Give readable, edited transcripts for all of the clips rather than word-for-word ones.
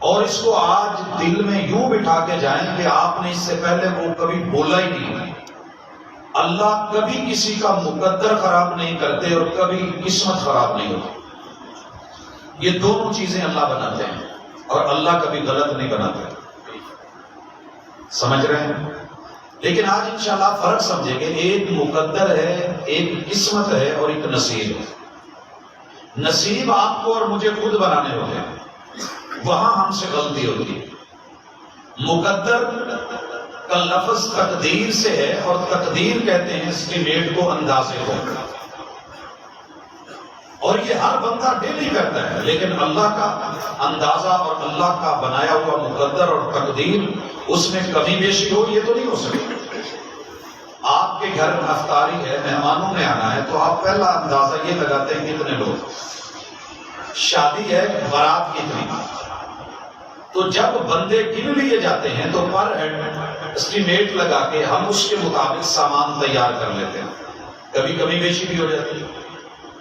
اور اس کو آج دل میں یوں بٹھا کے جائیں کہ آپ نے اس سے پہلے وہ کبھی بولا ہی نہیں. اللہ کبھی کسی کا مقدر خراب نہیں کرتے اور کبھی قسمت خراب نہیں ہوتی. یہ دونوں چیزیں اللہ بناتے ہیں اور اللہ کبھی غلط نہیں بناتے. سمجھ رہے ہیں؟ لیکن آج انشاءاللہ فرق سمجھیں گے. ایک مقدر ہے، ایک قسمت ہے اور ایک نصیب ہے. نصیب آپ کو اور مجھے خود بنانے ہوتے ہیں، وہاں ہم سے غلطی ہوتی ہے. مقدر کا لفظ تقدیر سے ہے اور تقدیر کہتے ہیں اسٹیمیٹ کو، اندازے کو. اور یہ ہر بندہ ڈیلی کرتا ہے، لیکن اللہ کا اندازہ اور اللہ کا بنایا ہوا مقدر اور تقدیر، اس میں کمی بیشی ہو یہ تو نہیں ہو سکتی. آپ کے گھر میں افطاری ہے، مہمانوں نے آنا ہے، تو آپ پہلا اندازہ یہ لگاتے ہیں کتنے لوگ. شادی ہے، بارات کتنی. تو جب بندے گن لیے جاتے ہیں تو پر ہیڈ اسٹیمیٹ لگا کے ہم اس کے مطابق سامان تیار کر لیتے ہیں. کبھی کمی بیشی بھی ہو جاتی ہے،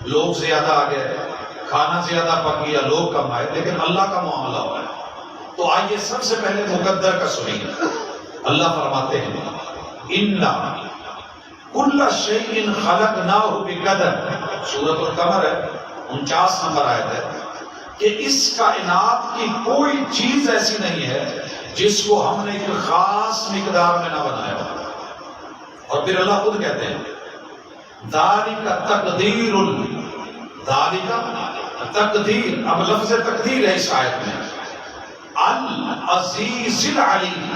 لوگ زیادہ آ گئے، کھانا زیادہ پک گیا، لوگ کم آئے، لیکن اللہ کا معاملہ ہوا ہے. تو آئیے سب سے پہلے مقدر کا سنیے. اللہ فرماتے ہیں اِنَّا كُلَّ شَيْءٍ خَلَقْنَاهُ بِقَدَرٍ. سورۃ القمر ہے، 49 نمبر آیت ہے کہ اس کائنات کی کوئی چیز ایسی نہیں ہے جس کو ہم نے ایک خاص مقدار میں نہ بنایا ہو. اور پھر اللہ خود کہتے ہیں ذَلِكَ تَقْدِيرٌ، ذَلِكَ تقدیر. اب لفظ تقدیر ہے اس آیت میں العزیز العلیم،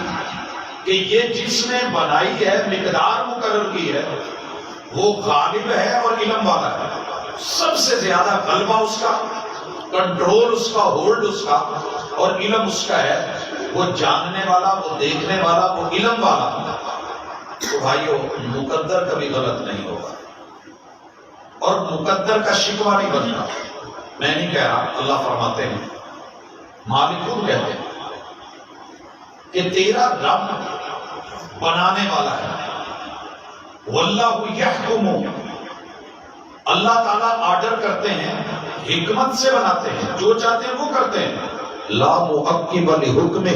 کہ یہ جس نے بنائی ہے، مقدار مقرر کی ہے، وہ غالب ہے اور علم والا ہے. سب سے زیادہ غلبہ اس کا، کنٹرول اس کا، ہولڈ اس کا اور علم اس کا ہے. وہ جاننے والا، وہ دیکھنے والا، وہ علم والا. تو بھائیو مقدر کبھی غلط نہیں ہوگا اور مقدر کا شکوہ نہیں بنتا. میں نہیں کہہ رہا، اللہ فرماتے ہیں، مالک خود کہتے ہیں کہ تیرا رب بنانے والا ہے. واللہ یحکم، اللہ تعالیٰ آرڈر کرتے ہیں، حکمت سے بناتے ہیں، جو چاہتے ہیں وہ کرتے ہیں. لا معقب لحکمہ،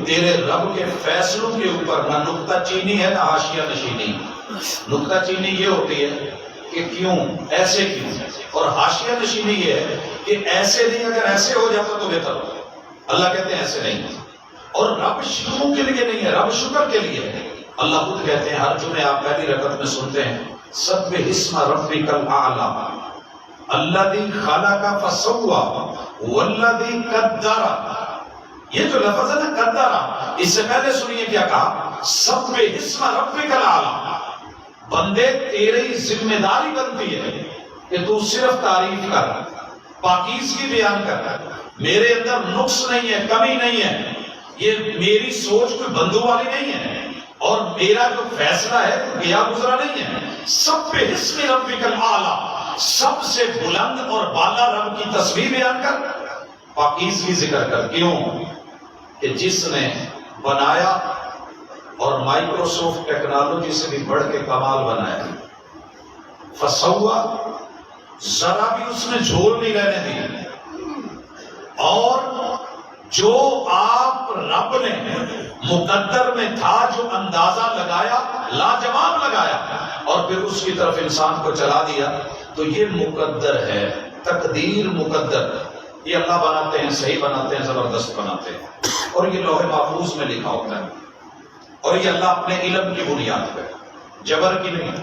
تیرے رب کے فیصلوں کے اوپر نہ نکتہ چینی ہے نہ حاشیہ نشینی. نکتہ چینی یہ ہوتی ہے کہ کیوں، ایسے کیوں، اور حاشیہ نشینی یہ ہے کہ ایسے نہیں، اگر ایسے ہو جاتا تو بہتر ہو. اللہ کہتے ہیں ایسے نہیں. اور رب شکروں کے لیے نہیں ہے، رب شکر کے لیے ہے. اللہ خود کہتے ہیں، ہر جمعے آپ پہلی رکعت میں سنتے ہیں سبح اسم ربک الاعلی الذی خلق فسوی والذی قدر. یہ جو لفظ ہے نا قدر، اس سے پہلے سنیے کیا کہا، سبح اسم ربک الاعلی. بندے تیری ذمہ داری بنتی ہے کہ تو صرف تعریف کر، پاکیزگی بیان کر. میرے اندر نقص نہیں ہے، کمی نہیں ہے، یہ میری سوچ کوئی بندوں والی نہیں ہے، اور میرا جو فیصلہ ہے تو گیا گزرا نہیں ہے. سبح اسم ربک الاعلی، سب سے بلند اور بالا رب کی تسبیح بیان کر، پاکیزگی ذکر کر. کیوں کہ جس نے بنایا اور مائکروسافٹ ٹیکنالوجی سے بھی بڑھ کے کمال بنایا، فسوا، ذرا بھی اس نے جھول نہیں رہنے دی. اور جو آپ رب نے مقدر میں تھا، جو اندازہ لگایا، لاجواب لگایا، اور پھر اس کی طرف انسان کو چلا دیا، تو یہ مقدر ہے. تقدیر مقدر یہ اللہ بناتے ہیں، صحیح بناتے ہیں، زبردست بناتے ہیں، اور یہ لوح محفوظ میں لکھا ہوتا ہے. اور یہ اللہ اپنے علم کی بنیاد پہ، جبر کی نہیں.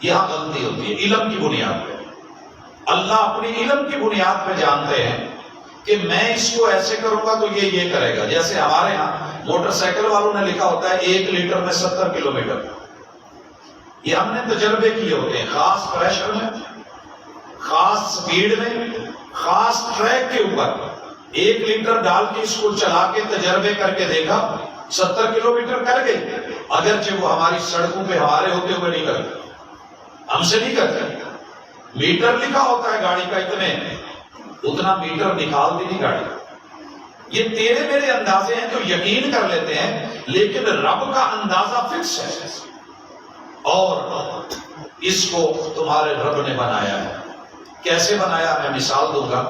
یہاں غلطی ہوتی ہے، علم کی بنیاد پہ. اللہ اپنی علم کی بنیاد پہ جانتے ہیں کہ میں اس کو ایسے کروں گا تو یہ کرے گا. جیسے ہمارے ہاں موٹر سائیکل والوں نے لکھا ہوتا ہے 1 لیٹر میں 70 کلومیٹر. یہ ہم نے تجربے کیے ہوتے ہیں، خاص پریشر میں، خاص سپیڈ میں، خاص ٹریک کے اوپر 1 لیٹر ڈال کے اس کو چلا کے تجربے کر کے دیکھا، 70 کلومیٹر کر گئی. اگرچہ وہ ہماری سڑکوں پہ ہمارے ہوتے ہوئے نہیں کرتے، ہم سے نہیں کرتے. میٹر لکھا ہوتا ہے گاڑی کا، اتنا میٹر نکالتی نہیں گاڑی. یہ تیرے میرے اندازے ہیں جو یقین کر لیتے ہیں، لیکن رب کا اندازہ فکس ہے، اور اس کو تمہارے رب نے بنایا ہے. کیسے بنایا؟ میں مثال دوں گا.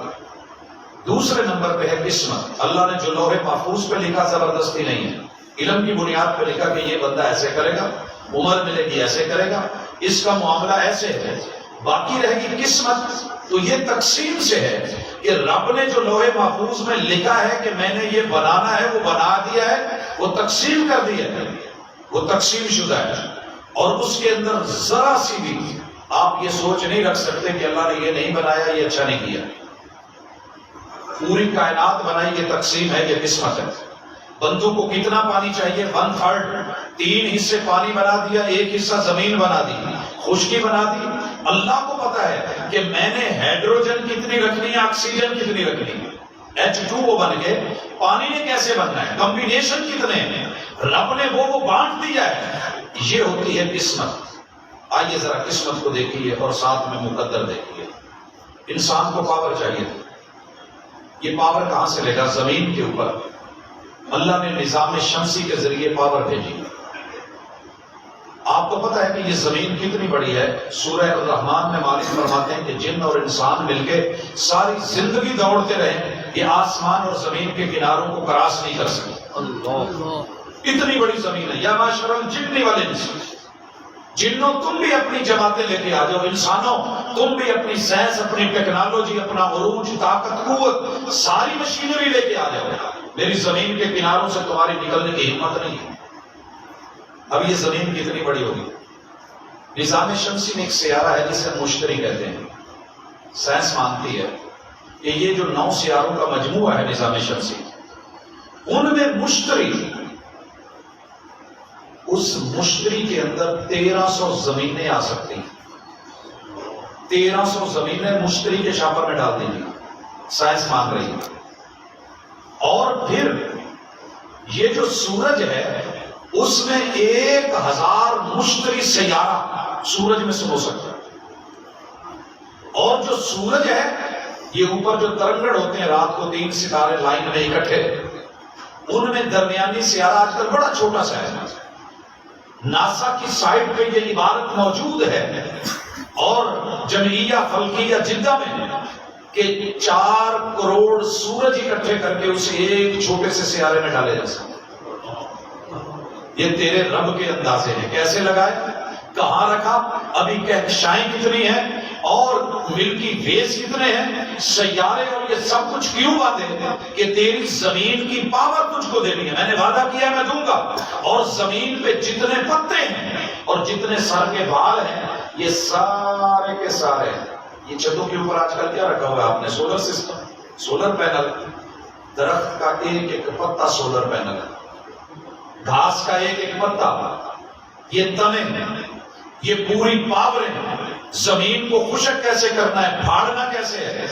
دوسرے نمبر پہ ہے قسمت. اللہ نے جو لوح محفوظ پہ لکھا زبردستی نہیں ہے, علم کی بنیاد پہ لکھا کہ یہ بندہ ایسے کرے گا, عمر ملے گی ایسے کرے گا, اس کا معاملہ ایسے ہے. باقی رہے گی قسمت, تو یہ تقسیم سے ہے کہ رب نے جو لوح محفوظ میں لکھا ہے کہ میں نے یہ بنانا ہے وہ بنا دیا ہے, وہ تقسیم کر دیا ہے, وہ تقسیم شدہ ہے. اور اس کے اندر ذرا سی بھی آپ یہ سوچ نہیں رکھ سکتے کہ اللہ نے یہ نہیں بنایا, یہ اچھا نہیں کیا. پوری کائنات بنائی, یہ تقسیم ہے, یہ قسمت ہے. بندوں کو کتنا پانی چاہیے؟ 1/3, 3 حصے پانی بنا دیا, 1 حصہ زمین بنا دی, خشکی بنا دی. اللہ کو پتا ہے کہ میں نے ہائیڈروجن کتنی رکھنی ہے, آکسیجن کتنی رکھنی ہے. H2O بن گئے, پانی نے کیسے بننا ہے, کمبینیشن کتنے ہیں, رب نے وہ بانٹ دیا ہے. یہ ہوتی ہے قسمت. آئیے ذرا قسمت کو دیکھیے اور ساتھ میں مقدر دیکھیے. انسان کو پاور چاہیے, یہ پاور کہاں سے لے گا؟ زمین کے اوپر اللہ نے نظام شمسی کے ذریعے پاور بھیجی. آپ کو پتا ہے کہ یہ زمین کتنی بڑی ہے؟ سورہ الرحمن میں مالک فرماتے ہیں کہ جن اور انسان مل کے ساری زندگی دوڑتے رہے, یہ آسمان اور زمین کے کناروں کو کراس نہیں کر سکے. اتنی بڑی زمین ہے. یا معاشر الجن والانس, جنوں تم بھی اپنی جماعتیں لے کے آ جاؤ, انسانوں تم بھی اپنی سائنس, اپنی ٹیکنالوجی, اپنا عروج, طاقت, قوت, ساری مشینری لے کے آ جاؤ. میری زمین کے کناروں سے تمہاری نکلنے کی ہمت نہیں ہے. اب یہ زمین کتنی بڑی ہوگی؟ نظام شمسی میں ایک سیارہ ہے جسے مشتری کہتے ہیں. سائنس مانتی ہے کہ یہ جو 9 سیاروں کا مجموعہ ہے نظام شمسی, ان میں مشتری, اس مشتری کے اندر 1300 زمینیں آ سکتی ہیں. 1300 زمینیں مشتری کے شاپر میں ڈال دیں گی, سائنس مان رہی ہے. اور پھر یہ جو سورج ہے اس میں 1000 مشتری سیارہ سورج میں سے ہو سکتا ہے. اور جو سورج ہے, یہ اوپر جو ترنگڑ ہوتے ہیں رات کو 3 ستارے لائن میں اکٹھے, ان میں درمیانی سیارہ آج کل بڑا چھوٹا سا ہے. ناسا کی سائٹ پہ یہ عبارت موجود ہے اور جمعیہ فلکیہ جدہ میں کہ 4 کروڑ سورج اکٹھے کر کے اسے ایک چھوٹے سے سیارے میں ڈالے جا سکتے. یہ تیرے رب کے اندازے ہیں. کیسے لگائے, کہاں رکھا, ابھی کہکشائیں کتنی ہیں اور ملکی ویز کتنے ہیں, سیارے, اور یہ سب کچھ کیوں باندھے کہ تیری زمین کی پاور تجھ کو دینی ہے. میں نے وعدہ کیا میں دوں گا. اور زمین پہ جتنے پتے ہیں اور جتنے سر کے بال ہیں, یہ سارے کے سارے, یہ چھتوں کے اوپر آج کل کیا رکھا ہوا ہے آپ نے؟ Solar system, solar panel. درخت کا ایک ایک پتا سولر پینل ہے, گھاس کا ایک ایک پتا, یہ تنے, یہ پوری پاوریں. زمین کو خشک کیسے کرنا ہے, پھاڑنا کیسے ہے,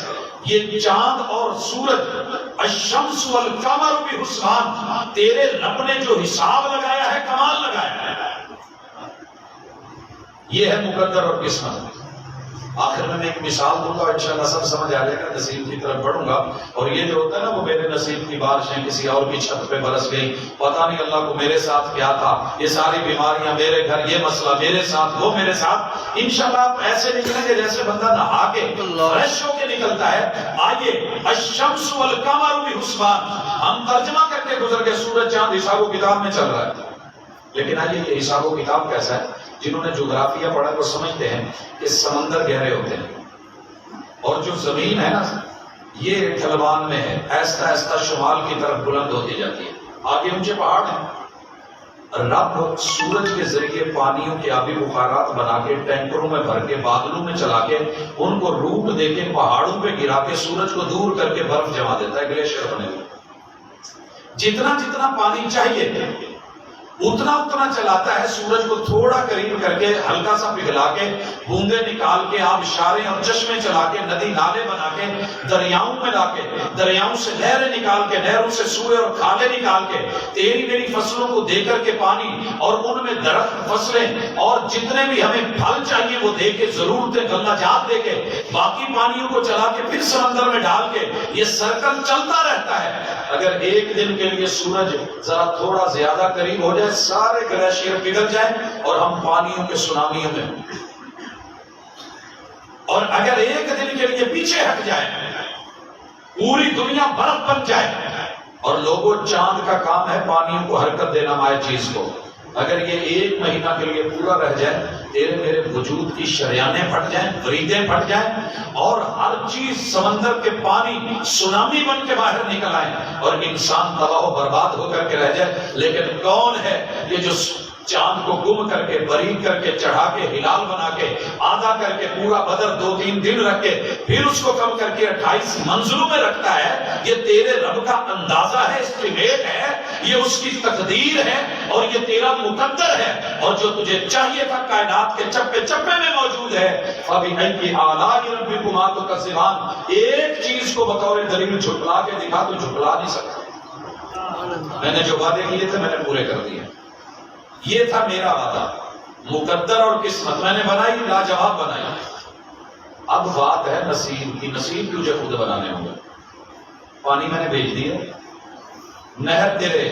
یہ چاند اور سورج, الشمس والقمر بحسبان, تیرے رب نے جو حساب لگایا ہے کمال لگایا ہے. یہ ہے مقدر اور قسمت. آخر میں ایک مثال دوں گا, انشاءاللہ سب سمجھ آ جائے گا. نصیب کی طرف بڑھوں گا, اور یہ جو ہوتا ہے نا وہ میرے نصیب کی بارشیں کسی اور کی چھت پہ برس گئی, پتہ نہیں اللہ کو میرے ساتھ کیا تھا, یہ ساری بیماریاں میرے گھر, یہ مسئلہ میرے ساتھ, وہ میرے ساتھ. انشاءاللہ آپ ایسے نکلیں گے جیسے بندہ نہا کے فریش ہو کے نکلتا ہے. آئیے, الشمس والقمر بحسبان, ہم ترجمہ کر کے گزر گئے, سورج چاند حساب و کتاب میں چل رہا ہے. لیکن آئیے یہ حساب و کتاب کیسا ہے؟ جنہوں نے جغرافیہ پڑھا وہ سمجھتے ہیں کہ سمندر گہرے ہوتے ہیں اور جو زمین ہے نا یہ ڈھلوان میں ہے, ایستا ایستا شمال کی طرف بلند ہوتی جاتی ہے, آگے اونچے پہاڑ ہیں. رب سورج کے ذریعے پانیوں کے آبی بخارات بنا کے ٹینکروں میں بھر کے بادلوں میں چلا کے ان کو روٹ دے کے پہاڑوں پہ گرا کے سورج کو دور کر کے برف جما دیتا ہے, گلیشیئر بنے ہوئے. جتنا جتنا پانی چاہیے اتنا اتنا چلاتا ہے, سورج کو تھوڑا قریب کر کے ہلکا سا پگھلا کے بوندے نکال کے آبشاریں اور چشمے چلا کے ندی نالے بنا کے دریاؤں میں لا کے دریاؤں سے نہریں نکال کے نہروں سے سوئے اور کھالے نکال کے تیری میری فصلوں کو دے کر کے پانی اور ان میں درخت فصلیں اور جتنے بھی ہمیں پھل چاہیے وہ دے کے ضرورتیں غلہ جات دے کے باقی پانیوں کو چلا کے پھر سمندر میں ڈال کے یہ سرکل چلتا رہتا ہے. اگر ایک دن کے لیے سورج ذرا تھوڑا زیادہ قریب ہو جائے سارے گلیشیئر پگھل جائیں اور ہم پانیوں کے سونامیوں میں, اور اگر ایک دن کے لیے پیچھے ہٹ جائیں پوری دنیا برف بن جائے اور لوگوں چاند کا کام ہے پانیوں کو حرکت دینا مائع چیز کو، اگر یہ 1 مہینہ کے لیے پورا رہ جائے تیرے میرے وجود کی شریانیں پھٹ جائیں، بریدیں پھٹ جائیں اور ہر چیز سمندر کے پانی سونامی بن کے باہر نکل آئے اور انسان تباہ و برباد ہو کر کے رہ جائے، لیکن کون ہے یہ جو چاند کو گم کر کے باریک کر کے چڑھا کے ہلال بنا کے آدھا کر کے پورا بدر 2-3 دن رکھ کے پھر اس کو کم کر کے 28 منزلوں میں رکھتا ہے؟ یہ تیرے رب کا اندازہ ہے، اسٹیمیٹ ہے، یہ اس کی تقدیر ہے اور یہ تیرا مقدر ہے، اور جو تجھے چاہیے تھا کائنات کے چپے چپے میں موجود ہے۔ فَبِأَيِّ آلَاءِ رَبِّكُمَا تُكَذِّبَانِ، ایک چیز کو بطور دلیل جھٹلا کے دکھا تو جھٹلا نہیں سکتا۔ میں نے جو وعدے کیے تھے میں نے پورے کر دیے، یہ تھا میرا وعدہ، مقدر اور قسمت میں نے بنائی، لاجواب بنائی۔ اب بات ہے نصیب کی، نصیب تجھے خود بنانے ہوں گے۔ پانی میں نے بھیج دیا، نہر تیرے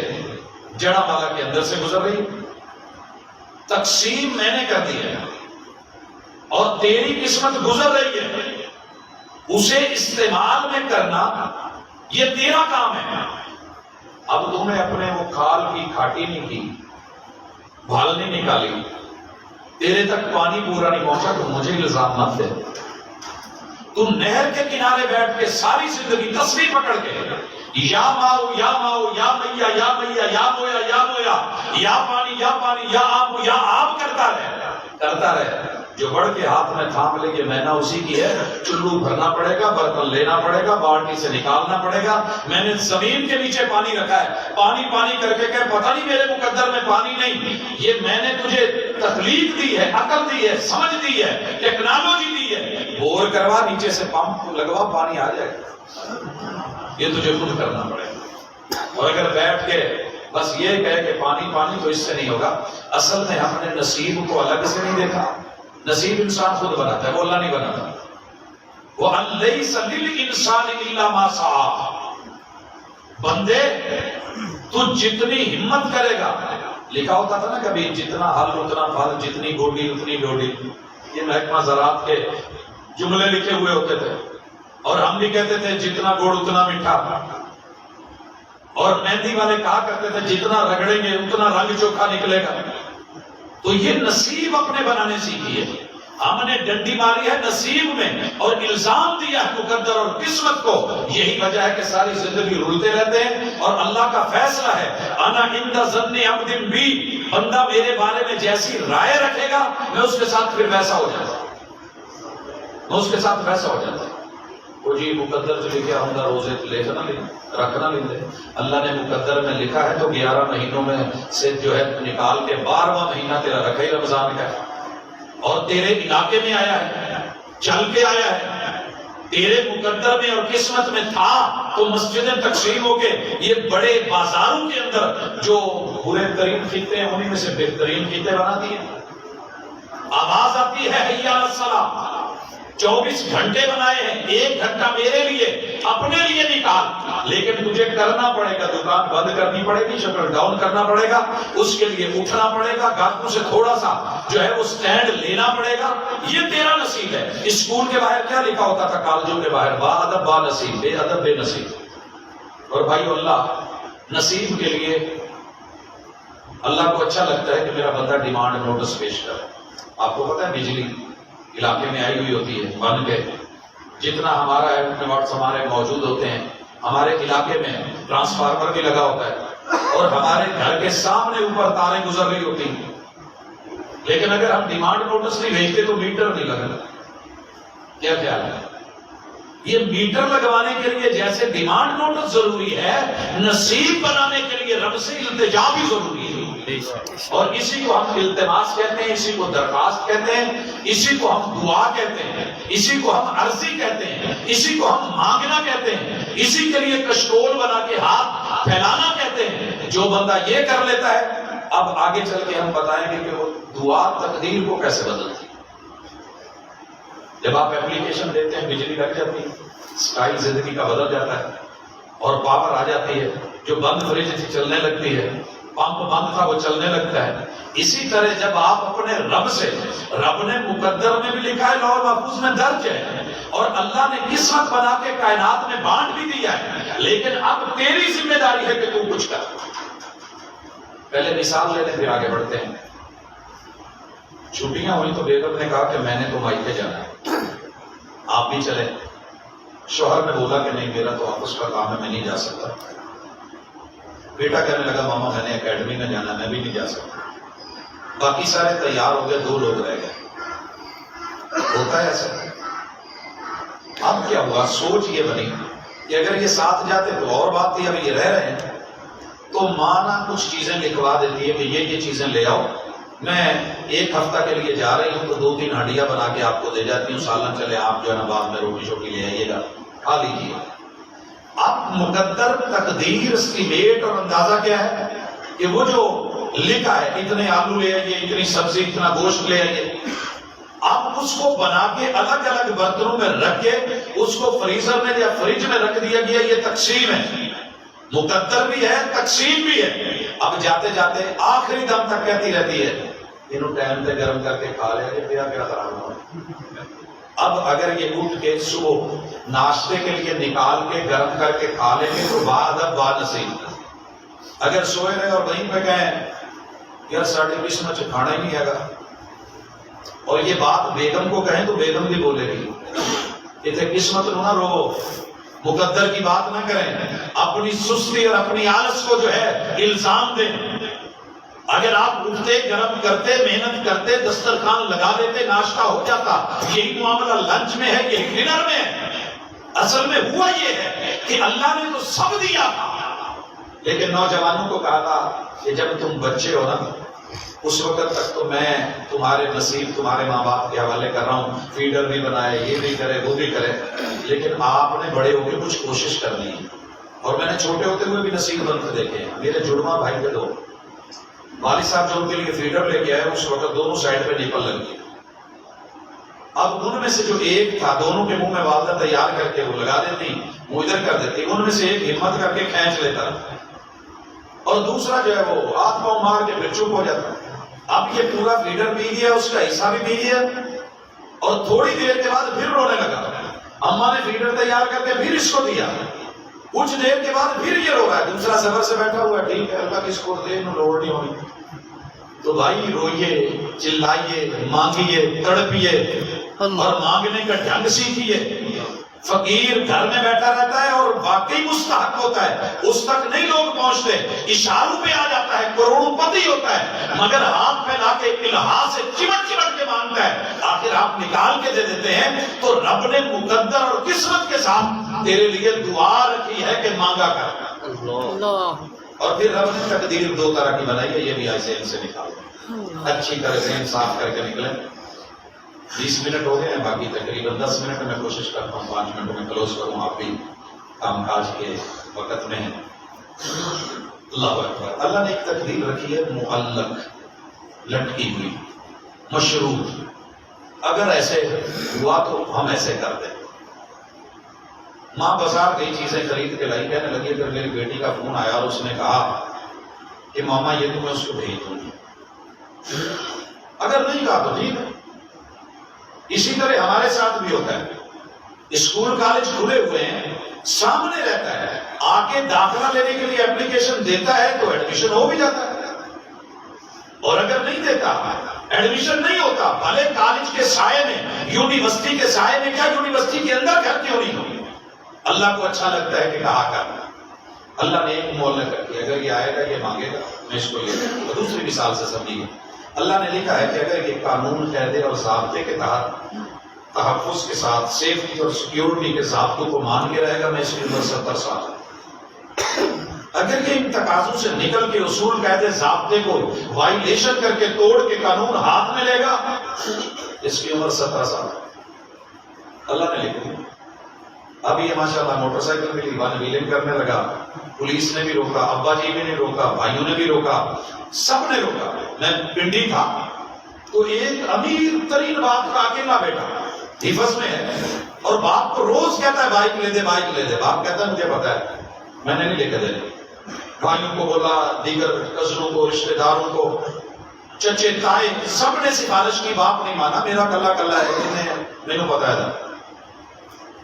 جڑا والا کے اندر سے گزر رہی، تقسیم میں نے کر دی ہے اور تیری قسمت گزر رہی ہے، اسے استعمال میں کرنا یہ تیرا کام ہے۔ اب تمہیں اپنے وہ کھال کی کھاٹی نہیں کی، بھال نہیں نکالی، تیرے تک پانی پورا نہیں پہنچا تو مجھے الزام مت دے۔ تم نہر کے کنارے بیٹھ کے ساری زندگی تسبیح پکڑ کے یا ماؤ یا ماؤ یا میاں یا میاں یا مویا یا مویا یا پانی یا آپ کرتا رہے، جو بڑھ کے ہاتھ میں تھام لے یہ مینا اسی کی ہے، چلو بھرنا پڑے گا، برتن لینا پڑے گا، بالٹی سے نکالنا پڑے گا۔ میں نے زمین کے نیچے پانی رکھا ہے، پانی کر کے کہ پتہ نہیں میرے مقدر میں پانی نہیں، یہ میں نے تجھے تخلیق دی ہے، عقل دی ہے، سمجھ دی ہے، ٹیکنالوجی دی ہے، بور کروا، نیچے سے پمپ لگوا، پانی آ جائے گا، یہ تجھے خود کرنا پڑے گا۔ اور اگر بیٹھ کے بس یہ کہے کہ پانی تو اس سے نہیں ہوگا، اصل میں ہم نے نصیب کو الگ سے نہیں دیکھا، نصیب انسان خود بناتا ہے، وہ اللہ نہیں بناتا۔ وَأَلَّيْسَ لِلْإِنسَانِ إِلَّا مَا سَعَىٰ، بندے تو جتنی ہمت کرے گا، لکھا ہوتا تھا نا کبھی جتنا حل اتنا پھل، جتنی گوڈی اتنی ڈوڈی، یہ محکمہ زراعت کے جملے لکھے ہوئے ہوتے تھے، اور ہم بھی کہتے تھے جتنا گوڑ اتنا میٹھا، اور مہندی والے کہا کرتے تھے جتنا رگڑیں گے اتنا رنگ چوکھا نکلے گا۔ تو یہ نصیب اپنے بنانے سیکھی ہے، ہم نے ڈنڈی ماری ہے نصیب میں اور الزام دیا ہے مقدر اور قسمت کو، یہی وجہ ہے کہ ساری زندگی رلتے رہتے ہیں، اور اللہ کا فیصلہ ہے انا عند ظن عبد بی، بندہ میرے بارے میں جیسی رائے رکھے گا میں اس کے ساتھ پھر ویسا ہو جاتا ہوں، میں اس کے ساتھ ویسا ہو جاتا ہوں۔ وہ جی مقدر سے لکھا ہوں گا روزے لکھنا نہیں رکھنا نہیں دے، اللہ نے مقدر میں لکھا ہے تو 11 مہینوں میں سے جو ہے نکال کے 12واں مہینہ تیرا رکھا ہی رمضان کا ہے، اور تیرے علاقے میں آیا ہے، چل کے آیا ہے، تیرے مقدر میں اور قسمت میں تھا تو مسجدیں تقسیم ہو کے یہ بڑے بازاروں کے اندر جو برے ترین خطے ہیں انہیں میں سے بہترین خطے بنا دیے۔ آواز آتی ہے حی علی الصلاۃ، 24 گھنٹے بنائے ہیں، 1 گھنٹہ میرے لیے اپنے لیے نکال، لیکن تجھے کرنا پڑے گا، دکان بند کرنی پڑے گی، شٹر ڈاؤن کرنا پڑے گا، اس کے لیے اٹھنا پڑے گا، گاہکوں سے تھوڑا سا جو ہے وہ سٹینڈ لینا پڑے گا، یہ تیرا نصیب ہے۔ اسکول کے باہر کیا لکھا ہوتا تھا، کالجوں کے باہر با ادب با نصیب، بے ادب بے نصیب۔ اور بھائی اللہ نصیب کے لیے اللہ کو اچھا لگتا ہے کہ میرا بندہ ڈیمانڈ نوٹس پیش کرے۔ آپ کو پتہ ہے بجلی علاقے میں آئی ہوئی ہوتی ہے بن کے، جتنا ہمارا واٹس ہمارے موجود ہوتے ہیں، ہمارے علاقے میں ٹرانسفارمر بھی لگا ہوتا ہے اور ہمارے گھر کے سامنے اوپر تاریں گزر رہی ہوتی ہیں، لیکن اگر ہم ڈیمانڈ نوٹس نہیں بھیجتے تو میٹر نہیں لگنا۔ کیا خیال ہے؟ یہ میٹر لگوانے کے لیے جیسے ڈیمانڈ نوٹس ضروری ہے، نصیب بنانے کے لیے رب سے التجا بھی ضروری ہے، اور اسی کو ہم التماس کہتے ہیں، اسی کو درخواست کہتے ہیں، اسی کو ہم دعا کہتے ہیں، اسی کو ہم عرضی کہتے ہیں، اسی کو ہم مانگنا کہتے ہیں، اسی کے لیے کشکول بنا کے ہاتھ پھیلانا کہتے ہیں۔ جو بندہ یہ کر لیتا ہے، اب آگے چل کے ہم بتائیں گے کہ وہ دعا تقدیر کو کیسے بدلتی ہے۔ جب آپ اپلیکیشن دیتے ہیں بجلی لگ جاتی ہے، سٹائل زندگی کا بدل جاتا ہے اور پاور آ جاتی ہے، جو بند فریج تھی چلنے لگتی ہے، پمپ بند تھا وہ چلنے لگتا ہے۔ اسی طرح جب آپ اپنے رب سے، رب نے مقدر میں بھی لکھا ہے، لوح محفوظ میں درج ہے، اور اللہ نے قسمت بنا کے کائنات میں بانٹ بھی دیا ہے، لیکن اب تیری ذمہ داری ہے کہ تو کچھ کر۔ پہلے مثال لے لیں پھر آگے بڑھتے ہیں۔ چھٹیاں ہوئی تو بیگم نے کہا کہ میں نے تو مائکے جانا ہے، آپ بھی چلیں۔ شوہر نے بولا کہ نہیں میرا تو آفس کا کام ہے، میں نہیں جا سکتا۔ بیٹا کہنے لگا ماما میں نے اکیڈمی میں جانا، میں بھی نہیں جا سکتا۔ باقی سارے تیار ہو گئے، 2 لوگ رہ گئے۔ ہوتا ہے ایسا۔ اب کیا ہوا؟ سوچ یہ بنی کہ اگر یہ ساتھ جاتے تو اور بات تھی، اب یہ رہ رہے ہیں تو ماں نہ کچھ چیزیں لکھوا دیتی ہے کہ یہ چیزیں لے آؤ، میں 1 ہفتہ کے لیے جا رہی ہوں تو 2-3 ہڈیاں بنا کے آپ کو دے جاتی ہوں، سالن چلے آپ جو ہے نا بعد میں روٹی شوٹی لے آئیے گا، کھا لیجیے۔ اب مقدر تقدیر اسٹیمیٹ اور اندازہ کیا ہے کہ وہ جو لکھا ہے اتنے آلو لے آئیے، اتنی سبزی، اتنا گوشت لے آئیے، اب اس کو بنا کے الگ الگ برتنوں میں رکھ کے اس کو فریزر میں یا فریج میں رکھ دیا گیا۔ یہ تقسیم ہے، مقدر بھی ہے، تقسیم بھی ہے۔ اب جاتے جاتے آخری دم تک کہتی رہتی ہے انہوں ٹائم پہ گرم کر کے کھا لیا، پیا کیا خراب ہوا۔ اب اگر یہ اٹھ کے صبح ناشتے کے لیے نکال کے گرم کر کے کھا لیں گے تو بعد اب با نصیب۔ اگر سوئے رہے اور وہیں پہ کہیں یار ساڑھے 20 میں کھانا ہی نہیں ہے گا، اور یہ بات بیگم کو کہیں تو بیگم بھی بولے گی کہ قسمت نہ رو، مقدر کی بات نہ کریں، اپنی سستی اور اپنی آلس کو جو ہے الزام دیں۔ اگر آپ اٹھتے، گرم کرتے، محنت کرتے، دسترخوان لگا دیتے، ناشتہ ہو جاتا۔ یہی معاملہ لنچ میں ہے، یہی ڈنر میں ہے۔ اصل میں ہوا یہ ہے کہ اللہ نے تو سب دیا تھا، لیکن نوجوانوں کو کہا تھا کہ جب تم بچے ہو نا اس وقت تک تو میں تمہارے نصیب تمہارے ماں باپ کے حوالے کر رہا ہوں، فیڈر بھی بنائے، یہ بھی کرے، وہ بھی کرے، لیکن آپ نے بڑے ہو کے کچھ کوشش کرنی ہے۔ اور میں نے چھوٹے ہوتے ہوئے بھی نصیب بنتے دیکھے ہیں۔ میرے جڑواں بھائی تھے 2، والد صاحب جو ان کے لیے فیڈر لے کے آئے اس وقت دونوں سائڈ پہ نیپل لگ گئی۔ اب ان میں سے جو ایک تھا، دونوں کے منہ میں والدہ تیار کر کے وہ لگا دیتی، وہ ادھر کر دیتی، ان میں سے ایک ہمت کر کے کھینچ لیتا اور دوسرا جو ہے وہ ہاتھ پاؤں مار کے پھر چپ ہو جاتا۔ اب یہ پورا فیڈر پی گیا، اس کا حصہ بھی پی گیا، اور تھوڑی دیر کے بعد پھر رونے لگا۔ اماں نے فیڈر تیار کر کے پھر اس کو دیا، کچھ دیر کے بعد پھر یہ رو رہا ہے، دوسرا صبر سے بیٹھا ہوا ہے، ٹھیک ہے اللہ کس کو دے، انہوں لوڑ نہیں ہونی۔ تو بھائی روئیے، چلائیے، مانگیے، تڑپیے، اور مانگنے کا ڈھنگ سیکھیے۔ فقیر گھر میں بیٹھا رہتا ہے اور واقعی مستحق ہوتا ہے، اس تک نہیں لوگ پہنچتے، اشاروں پہ آ جاتا ہے، کروڑوں پتی ہوتا ہے، مگر ہاتھ پھیلا کے الہا سے چمٹ چمٹ کے مانگتا ہے، آخر آپ نکال کے دے دیتے ہیں۔ تو رب نے مقدر اور قسمت کے ساتھ تیرے لیے دعا رکھی ہے کہ مانگا کر۔ اور پھر رب نے تقدیر 2 طرح کی بنائی ہے، یہ بھی آج ذہن سے نکالو، اچھی طرح ذہن صاف کر کے نکلیں۔ 20 منٹ ہو گئے ہیں، باقی تقریباً 10 منٹ میں کوشش کرتا ہوں 5 منٹ میں کلوز کروں، آپ بھی کام کاج کے وقت میں ہیں۔ اللہ اکبر۔ اللہ نے ایک تقدیر رکھی ہے معلق، لٹکی ہوئی، مشروط، اگر ایسے ہوا تو ہم ایسے کر دیں۔ ماں بازار گئی، چیزیں خرید کے لائی، کہنے لگی اگر میری بیٹی کا فون آیا اور اس نے کہا کہ ماما یہ تو میں اس کو بھیج دوں گی، اگر نہیں کہا تو ٹھیک ہے۔ اسی طرح ہمارے ساتھ بھی ہوتا ہے، اسکول کالج کھلے ہوئے ہیں، سامنے رہتا ہے، آ کے داخلہ لینے کے لیے اپلیکیشن دیتا ہے تو ایڈمیشن ہو بھی جاتا ہے، اور اگر نہیں دیتا ایڈمیشن نہیں ہوتا، بھلے کالج کے سائے میں، یونیورسٹی کے سائے میں، کیا یونیورسٹی کے اندر گھر کیوں نہیں ہوگی؟ اللہ کو اچھا لگتا ہے کہ کہا کر۔ اللہ نے ایک مولک رکھی، اگر یہ آئے گا یہ مانگے گا میں اس کو یہ دوں گا۔ دوسری مثال سے سمجھیے، اللہ نے لکھا ہے کہ اگر یہ قانون قاعدے اور ضابطے کے تحت تحفظ کے ساتھ سیفٹی اور سیکیورٹی کے ضابطوں کو مان کے رہے گا، میں اس کی عمر 70 سال ہے۔ اگر یہ ان تقاضوں سے نکل کے اصول قاعدے ضابطے کو وائلیشن کر کے توڑ کے قانون ہاتھ میں لے گا، اس کی عمر 17 سال ہے۔ اللہ نے لکھا۔ اب یہ ماشاءاللہ موٹر سائیکل بھی ویلنگ کرنے لگا، پولیس نے بھی روکا، ابا جی نے روکا، بھائیوں نے بھی روکا، سب نے روکا۔ میں پنڈی تھا تو ایک امیر ترین باپ کا اکیلا بیٹا حفظ میں ہے، اور باپ کو روز کہتا ہے بائک لے دے، بائک لے دے۔ باپ کہتا ہے مجھے پتا ہے میں نے نہیں لے کے دینی۔ بھائیوں کو بولا، دیگر کزنوں کو، رشتہ داروں کو، چچے تائے، سب نے سفارش کی، باپ نہیں مانا، میرا کلا کلا ہے، میرے پتا ہے۔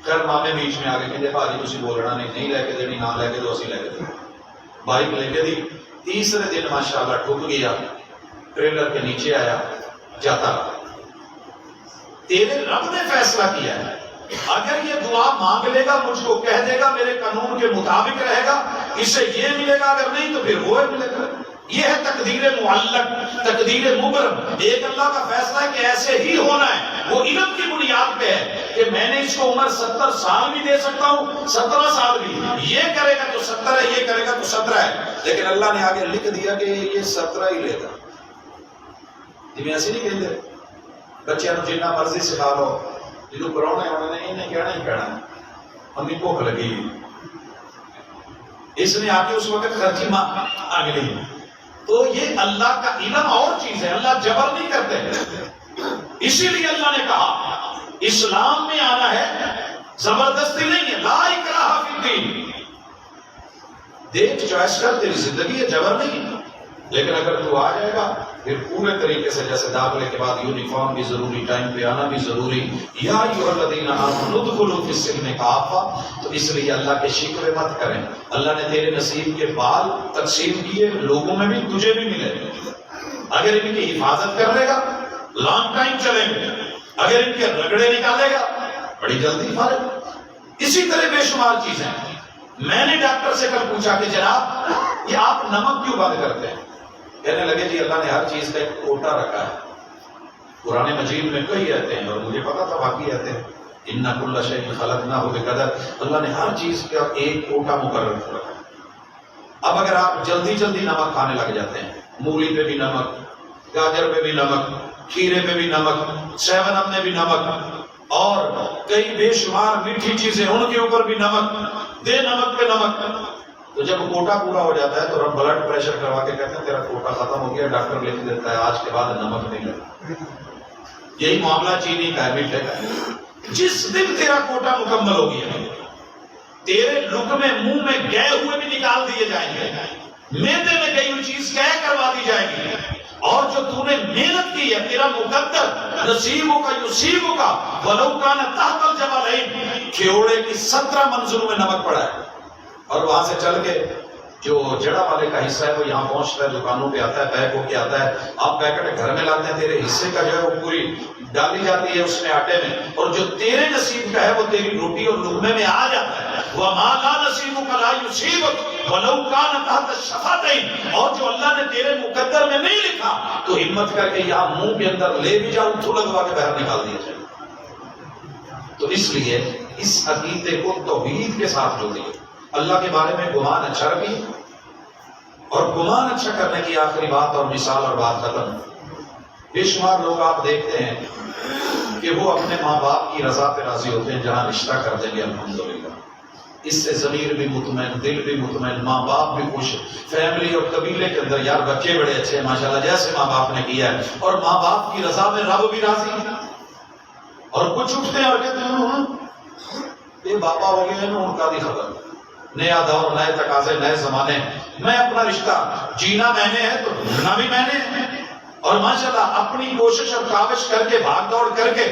خیر مامے بیچ میں آگے کہ بھاجی تھی بولنا نہیں لے کے دینی، نہ لے کے دو اسی لے کے دیں۔ بائک لے کے دی، تیسرے دن ماشاءاللہ ٹھک گیا، ٹریلر کے نیچے آیا، جاتا رہا۔ تیرے رب نے فیصلہ کیا ہے، اگر یہ دعا مانگ لے گا، مجھ کو کہہ دے گا، میرے قانون کے مطابق رہے گا، اسے یہ ملے گا، اگر نہیں تو پھر وہ ملے گا۔ یہ ہے تقدیر معلق، تقدیر مبرم۔ ایک اللہ کا فیصلہ ہے کہ ایسے ہی ہونا ہے، وہ علم کی بنیاد پہ ہے کہ میں نے اس کو عمر 70 سال بھی دے سکتا ہوں، 17 سال بھی، یہ کرے گا تو 70 ہے، یہ کرے گا تو 17 ہے، لیکن اللہ نے آگے لکھ دیا کہ یہ 17 ہی لے گا۔ جی ایسے نہیں کہتے بچے جنہ مرضی سکھا لو، جدو پراؤنا ہے انہوں نے انہیں کہنا ہی کہنا ہے، ہمیں بھوک لگی، اس نے آ کے اس وقت خرچی مانگ لی۔ تو یہ اللہ کا علم اور چیز ہے، اللہ جبر نہیں کرتے۔ اسی لیے اللہ نے کہا اسلام میں آنا ہے، زبردستی نہیں ہے، لا اکراہ فی الدین، دیکھ چوائس کر، تیری زندگی ہے، جبر نہیں ہے۔ لیکن اگر تو آ جائے گا پھر پورے طریقے سے، جیسے داخلے کے بعد یونیفارم بھی ضروری، ٹائم پہ آنا بھی ضروری، یا ایھا الذین آمنوا ادخلوا فی السلم کافہ، تو اس لیے اللہ کے شکوے مت کریں۔ اللہ نے تیرے نصیب کے بال تقسیم کیے، لوگوں میں بھی تجھے بھی ملے، اگر ان کی حفاظت کر لے گا لانگ ٹائم چلیں گے، اگر ان کے رگڑے نکالے گا بڑی جلدی فارغ۔ اسی طرح بے شمار چیزیں۔ میں نے ڈاکٹر سے کل پوچھا کہ جناب یہ آپ نمک کیوں بند کرتے ہیں؟ کہنے لگے جی اللہ نے ہر چیز کا ایک کوٹا رکھا ہے، قرآن مجید میں کئی آیتیں ہیں اور مجھے پتا تھا باقی آیتیں ہیں، اِنَّ كُلَّ شَيْءٍ خَلَقْنَاهُ بِقَدَرٍ، اللہ نے ہر چیز کا ایک کوٹا مقرر رکھا ہے۔ اب اگر آپ جلدی جلدی نمک کھانے لگ جاتے ہیں، مولی پہ بھی نمک، گاجر پہ بھی نمک، کھیرے پہ بھی نمک، 7 اپ میں بھی نمک، اور کئی بے شمار میٹھی چیزیں ان کے اوپر بھی نمک، دے نمک پہ نمک، تو جب کوٹا پورا ہو جاتا ہے تو رب بلڈ پریشر کروا کے کہتے ہیں تیرا کوٹا ختم ہو گیا، ڈاکٹر لکھ دیتا ہے آج کے بعد نمک نہیں لگا۔ یہی معاملہ چینی کا ہے، میٹھے کا ہے۔ جس دن تیرا کوٹا مکمل ہو گیا تیرے لقمے منہ میں گئے ہوئے بھی نکال دیے جائیں گے، معدے میں گئی ہوئی چیز طے کروا دی جائے گی، اور جو تو نے محنت کی ہے تیرا مقدر نصیبوں کا یصیبوں کا ولو کان تحت الجبلین، کھیوڑے کی 17 منزلوں میں نمک پڑا ہے، اور وہاں سے چل کے جو جڑا والے کا حصہ ہے وہ یہاں پہنچتا ہے، دکانوں پہ آتا ہے، پیک ہو کے آتا ہے، آپ پیکٹ گھر میں لاتے ہیں، تیرے حصے کا جو ہے وہ پوری ڈالی جاتی ہے اس میں آٹے میں، اور جو تیرے نصیب کا ہے وہ تیری روٹی اور لقمے میں آ جاتا ہے۔ وَمَا لَا نَصِيبُكَ لَا يُصِيبُكَ وَلَوْ كَانَ تَحْتَ الشَّفَاعَتَيْنِ، اور جو اللہ نے تیرے مقدر میں نہیں لکھا تو ہمت کر کے یہاں منہ کے اندر لے بھی جاؤ، تھو لگوا کے باہر نکال دیا جائے۔ تو اس لیے اس عقیدے کو توحید کے ساتھ جوڑیے، اللہ کے بارے میں گمان اچھا رکھیے، اور گمان اچھا کرنے کی آخری بات اور مثال اور بات ختم۔ بے شمار لوگ آپ دیکھتے ہیں کہ وہ اپنے ماں باپ کی رضا پہ راضی ہوتے ہیں، جہاں رشتہ کر دیں گے الحمدللہ، اس سے ضمیر بھی مطمئن، دل بھی مطمئن، ماں باپ بھی خوش، فیملی اور قبیلے کے اندر یار بچے بڑے اچھے ہیں ماشاءاللہ جیسے ماں باپ نے کیا ہے، اور ماں باپ کی رضا میں رب بھی راضی ہے۔ اور کچھ اٹھتے ہیں اور کہتے ہیں یہ باپا ہو گئے ہیں ان کا بھی خبر، نیا دور، نئے تقاضے، نئے زمانے، میں اپنا رشتہ جینا میں نے ہے تو ڈھونڈنا بھی میں نے ہے، اور ماشاءاللہ اپنی کوشش اور کاوش کر کے بھاگ دوڑ کر کے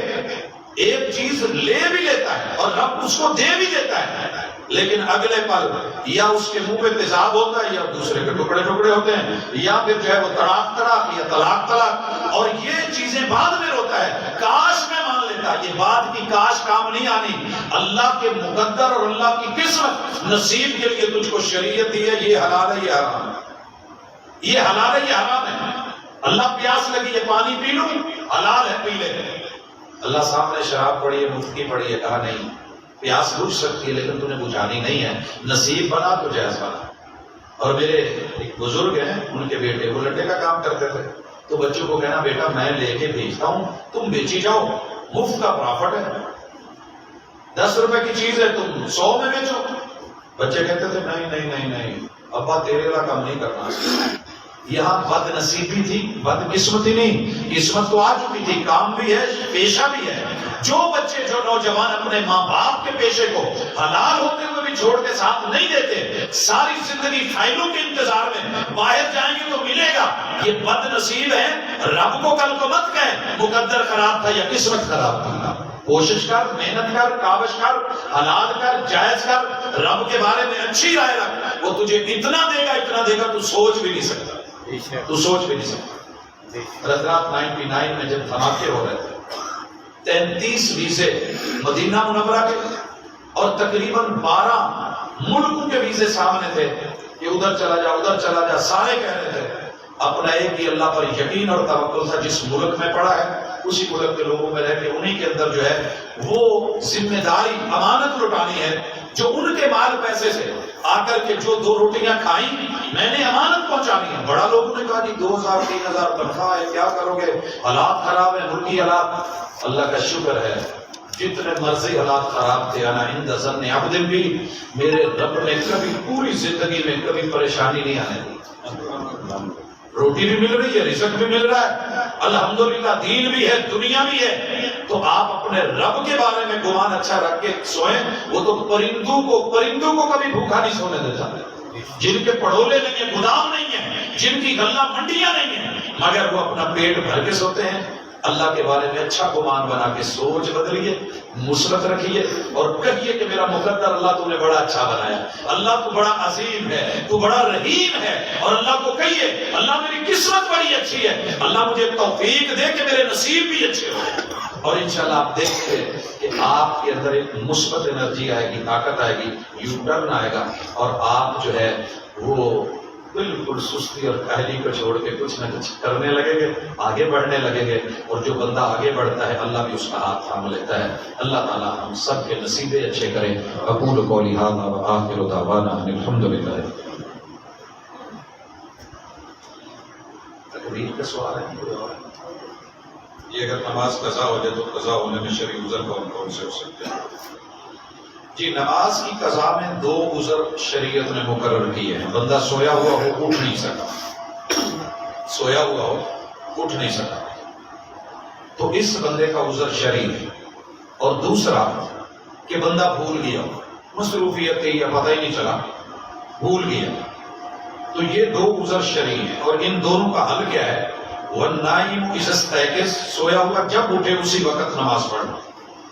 ایک چیز لے بھی لیتا ہے اور رب اس کو دے بھی دیتا ہے، لیکن اگلے پل یا اس کے منہ پہ تیزاب ہوتا ہے، یا دوسرے کے ٹکڑے ٹکڑے ہوتے ہیں، یا پھر جو ہے وہ طلاق طلاق یا طلاق طلاق، اور یہ چیزیں بعد میں ہوتا ہے۔ کاش میں مان لیتا، یہ بات کی کاش کام نہیں آنی، اللہ کے مقدر اور اللہ کی قسمت نصیب کے لیے تجھ کو شریعت دی ہے، یہ حلال ہے یہ حرام ہے، یہ حلال ہے یہ حرام ہے۔ اللہ پیاس لگی ہے پانی پی لوں، حلال ہے پی لے، اللہ سامنے شراب پڑی ہے مفت کی پڑی ہے، کہا نہیں پیاس بجھ سکتی ہے لیکن تمہیں بجھانی نہیں ہے، نصیب بنا تو جائز بنا۔ اور میرے ایک بزرگ ہیں، ان کے بیٹے وہ لٹے کا کام کرتے تھے، تو بچوں کو کہنا بیٹا میں لے کے بھیجتا ہوں تم بیچی جاؤ، مفت کا پرافٹ ہے، 10 روپے کی چیز ہے تم 100 میں بیچو۔ بچے کہتے تھے نہیں نہیں نہیں نہیں ابا تیرے لا کام نہیں کرنا۔ یہاں بد نصیبی تھی، بد قسمتی نہیں، قسمت تو آ چکی تھی، کام بھی ہے پیشہ بھی ہے۔ جو بچے جو نوجوان اپنے ماں باپ کے پیشے کو حلال ہوتے ہوئے بھی چھوڑ کے ساتھ نہیں دیتے، ساری زندگی فائلوں کے انتظار میں، باہر جائیں گے تو ملے گا، یہ بد نصیب ہے۔ رب کو کل کو مت کہیں مقدر خراب تھا یا قسمت خراب تھی، کوشش کر، محنت کر، کاوش کر، حلال کر، جائز کر، رب کے بارے میں اچھی رائے رکھ، وہ تجھے اتنا دے گا تو سوچ بھی نہیں سکتا، تو سوچ بھی نہیں سکتا۔ حضرات 99 میں جب دھماکے ہو رہے تھے، 33 ویزے مدینہ منورہ کے اور تقریباً 12 ملکوں کے ویزے سامنے تھے کہ ادھر چلا جا ادھر چلا جا، سارے کہہ رہے تھے۔ اپنا ایک ہی اللہ پر یقین اور توکل تھا، جس ملک میں پڑا ہے اسی ملک کے لوگوں میں رہ کے انہی کے اندر جو ہے وہ ذمہ داری امانت لٹانی ہے، جو ان کے مال پیسے سے آ کر کے جو 2 روٹیاں کھائیں میں نے امانت پہنچانی ہے۔ بڑا لوگوں نے کہا جی 2000 3000 تنخواہ ہے، کیا کرو گے، حالات خراب ہیں، ملکی حالات۔ اللہ کا شکر ہے جتنے مرضی حالات خراب تھے، انا عند ظن عبد بھی، میرے رب نے کبھی پوری زندگی میں کبھی پریشانی نہیں آنے دی۔ روٹی بھی مل رہی ہے، رزق بھی مل رہا ہے، الحمدللہ دین بھی ہے، دنیا بھی ہے۔ تو آپ اپنے رب کے بارے میں گمان اچھا رکھ کے سوئیں۔ وہ تو پرندوں کو کبھی بھوکا نہیں سونے دیتا، جن کے پڑولے نہیں ہیں، گودام نہیں ہیں، جن کی غلہ منڈیاں نہیں ہیں، مگر وہ اپنا پیٹ بھر کے سوتے ہیں۔ اللہ کے بارے میں اچھا گمان بنا کے سوچ بدلیے، مثبت رکھیے اور کہیے کہ میرا مقدر اللہ تو نے بڑا اچھا بنایا، اللہ تو بڑا عظیم ہے، تو بڑا رحیم ہے۔ اور اللہ کو کہیے اللہ میری قسمت بڑی اچھی ہے، اللہ مجھے توفیق دے کہ میرے نصیب بھی اچھے ہوں۔ اور انشاءاللہ آپ دیکھتے کہ آپ کے اندر ایک مثبت انرجی آئے گی، طاقت آئے گی، یو ٹرن آئے گا، اور آپ جو ہے وہ بالکل سستی اور کاہلی کو چھوڑ کے کچھ نہ کچھ کرنے لگیں گے، آگے بڑھنے لگیں گے۔ اور جو بندہ آگے بڑھتا ہے اللہ بھی اس کا ہاتھ تھام لیتا ہے۔ اللہ تعالی ہم سب کے نصیبے اچھے کرے۔ اقول قولی ھذا وآخر دعوانا ان الحمدللہ۔ تکبیر کا سوال ہے یہ اگر نماز قضا ہو جائے تو قضا ہونے میں شرعی عذر کون سے ہو سکتے ہیں؟ جی، نماز کی قضا میں 2 عذر شریعت نے مقرر کیے ہیں۔ بندہ سویا ہوا ہو، اٹھ نہیں سکا، سویا ہوا ہو اٹھ نہیں سکا تو اس بندے کا عذر شرعی ہے۔ اور دوسرا کہ بندہ بھول گیا، مصروفیت تھی یا پتہ ہی نہیں چلا، بھول گیا، تو یہ 2 عذر شرعی ہیں۔ اور ان دونوں کا حل کیا ہے؟ وَالنَّائِمُ إِذَا اسْتَيْقَظَ، سویا ہوا جب اٹھے اسی وقت نماز پڑھنا،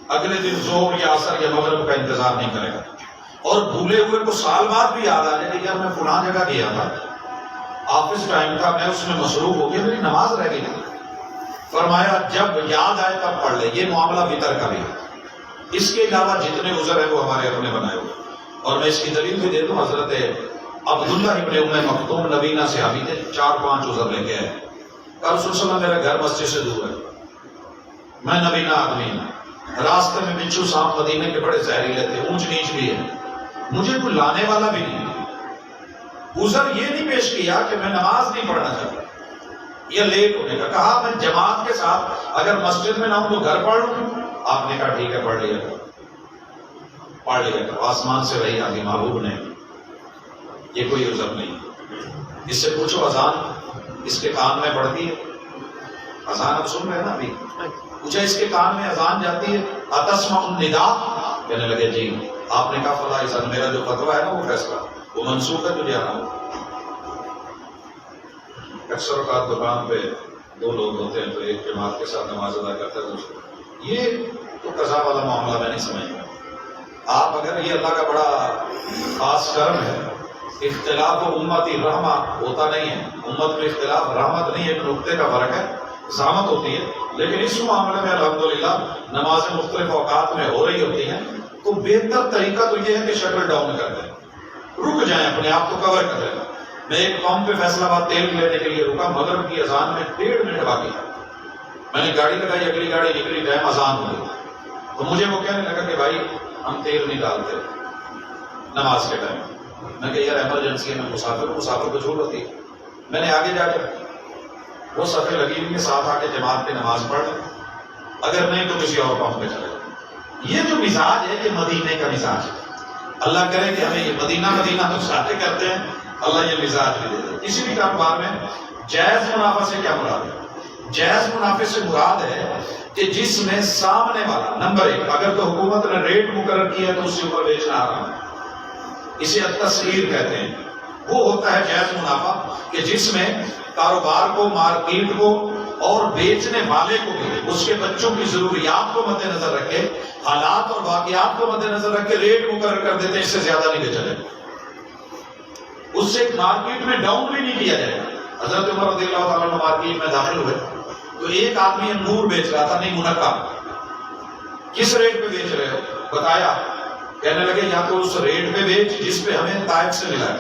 اگلے دن ظہر یا عصر یا مغرب کا انتظار نہیں کرے گا۔ اور بھولے ہوئے کو سال بعد بھی یاد آ جائے کہ یار میں فلاں جگہ گیا تھا، آفس ٹائم تھا، میں اس میں مصروف ہو گیا، میری نماز رہ گئی تھی، فرمایا جب یاد آئے تب پڑھ لے۔ یہ معاملہ وتر کا بھی ہے۔ اس کے علاوہ جتنے عذر ہیں وہ ہمارے اپنے بنائے ہوئے، اور میں اس کی دلیل بھی دے دوں۔ حضرت عبداللہ ابن ام مکتوم نبینا صحابی تھے، 4-5 عذر لے کے آئے۔ رسول صلی اللہ علیہ وسلم میرا گھر مسجد سے دور ہے، میں نبینا آدمی ہوں، راستے میں بچھو سانپ مدینے کے بڑے زہریلے تھے، اونچ نیچ بھی ہے، مجھے کوئی لانے والا بھی نہیں۔ عذر یہ نہیں پیش کیا کہ میں نماز نہیں پڑھنا چاہتا یا لیٹ ہونے کا، کہا میں جماعت کے ساتھ اگر مسجد میں نہ ہوں تو گھر پڑھ لوں۔ آپ نے کہا ٹھیک ہے پڑھ لیا، پڑھ لیا۔ آسمان سے وہی آگے محبوب نے، یہ کوئی عذر نہیں۔ اس سے پوچھو اذان اس کے کان میں پڑتی ہے؟ اذان اب سن رہے ہیں نا ابھی؟ پوچھا اس کے کان میں اذان جاتی ہے؟ اتسمع النداء؟ کہنے لگے جی۔ آپ نے کہا فلا اذن، میرا جو فتویٰ ہے نا وہ فیصلہ وہ منسوخ ہے، تجھے آنا ہو۔ اکثر اوقات دکان پہ 2 لوگ ہوتے ہیں تو ایک جماعت کے ساتھ نماز ادا کرتا ہے دوسرے، یہ تو قضا والا معاملہ میں نہیں سمجھتا۔ آپ اگر یہ اللہ کا بڑا خاص کرم ہے، اختلاف و امتی رحمہ ہوتا نہیں ہے، امت میں اختلاف رحمت نہیں ہے، ایک نقطے کا فرق ہے، زحمت ہوتی ہے، لیکن اس معاملے میں الحمدللہ نمازیں مختلف اوقات میں ہو رہی ہوتی ہیں، تو بہتر طریقہ تو یہ ہے کہ شٹل ڈاؤن کر دیں، رک جائیں، اپنے آپ کو کور کر لیں۔ میں ایک پمپ پہ فیصلہ آباد تیل لینے کے لیے رکا، مغرب کی اذان میں 1.5 منٹ باقی تھا، میں نے گاڑی لگائی، اگلی گاڑی نکلی، ٹائم اذان ہو گئی، تو مجھے وہ کہنے لگا کہ بھائی ہم تیل نہیں ڈالتے نماز کے ٹائم۔ میں کہ یار ایمرجنسی ہے، میں مسافر کو چھوٹ ہوتی ہے۔ میں نے آگے جا کے وہ صفحے لگی ہوئی کے ساتھ آ کے جماعت کی نماز پڑھ لیں، اگر نہیں تو کسی اور پمپ پہ چلے جائیں۔ یہ جو مزاج ہے یہ مدینے کا مزاج ہے۔ اللہ کرے کہ ہمیں یہ مدینہ تو سارے کرتے ہیں، اللہ یہ مزاج بھی دے دے۔ کسی بھی کاروبار میں جائز منافع سے کیا مراد ہے؟ جائز منافع سے مراد ہے کہ جس میں سامنے والا نمبر 1، اگر تو حکومت نے ریٹ مقرر کیا ہے تو اس کے اوپر بیچنا حرام ہے، اسے التسعیر کہتے ہیں۔ وہ ہوتا ہے جائز منافع کہ جس میں کاروبار کو، مارکیٹ کو اور بیچنے والے کو بھی اس کے بچوں کی ضروریات کو مد نظر رکھے، حالات اور واقعات کو مد نظر رکھ کے ریٹ مقرر کر دیتے ہیں، اس سے زیادہ نہیں بیچا جائے، اس سے مارکیٹ میں ڈاؤن بھی نہیں کیا جائے گا۔ حضرت عمر رضی اللہ تعالیٰ عنہ مارکیٹ میں داخل ہوئے تو ایک آدمی انگور بیچ رہا تھا، نہیں منقع، کس ریٹ پہ بیچ رہے ہو؟ بتایا، کہنے لگے یا تو اس ریٹ پہ بیچ جس پہ ہمیں طائف سے ملا ہے،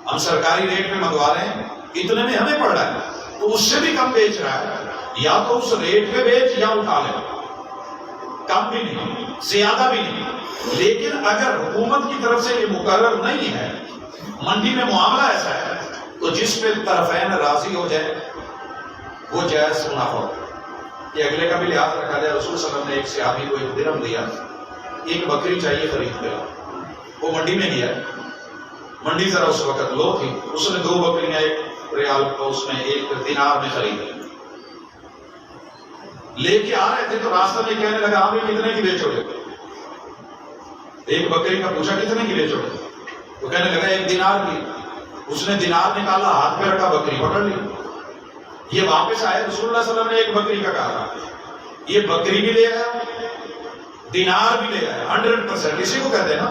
ہم سرکاری ریٹ پہ منگوا رہے ہیں، اتنے میں ہمیں پڑ رہا ہے، تو اس سے بھی کم بیچ رہا ہے، یا تو اس ریٹ پہ بیچ یا اٹھا لے، کم بھی نہیں زیادہ بھی نہیں۔ لیکن اگر حکومت کی طرف سے یہ مقرر نہیں ہے، منڈی میں معاملہ ایسا ہے، تو جس پہ طرفین راضی ہو جائے وہ جائز منافع ہو، کہ اگلے کا بھی لحاظ رکھا جائے۔ رسول صلی اللہ علیہ وسلم نے ایک صحابی کو ایک درہم دیا، ایک بکری چاہیے خرید کر، وہ منڈی میں گیا، منڈی ذرا اس وقت لو تھی، اس نے 2 بکریاں 1 ریال کو اس میں 1 دینار میں خرید لے کے آ رہے تھے، تو راستہ میں کہنے لگا آپ کتنے کی بیچو گے؟ ایک بکری کا پوچھا کتنے کی بیچو گے؟ تو کہنے لگا 1 دینار کی۔ اس نے دینار نکالا، ہاتھ میں رکھا، بکری پکڑ لی۔ یہ واپس آئے، رسول اللہ صلی اللہ علیہ وسلم نے 1 بکری کا کہا، یہ بکری بھی لے آیا، دینار بھی لے آیا، 100%، اسی کو کہتے ہیں نا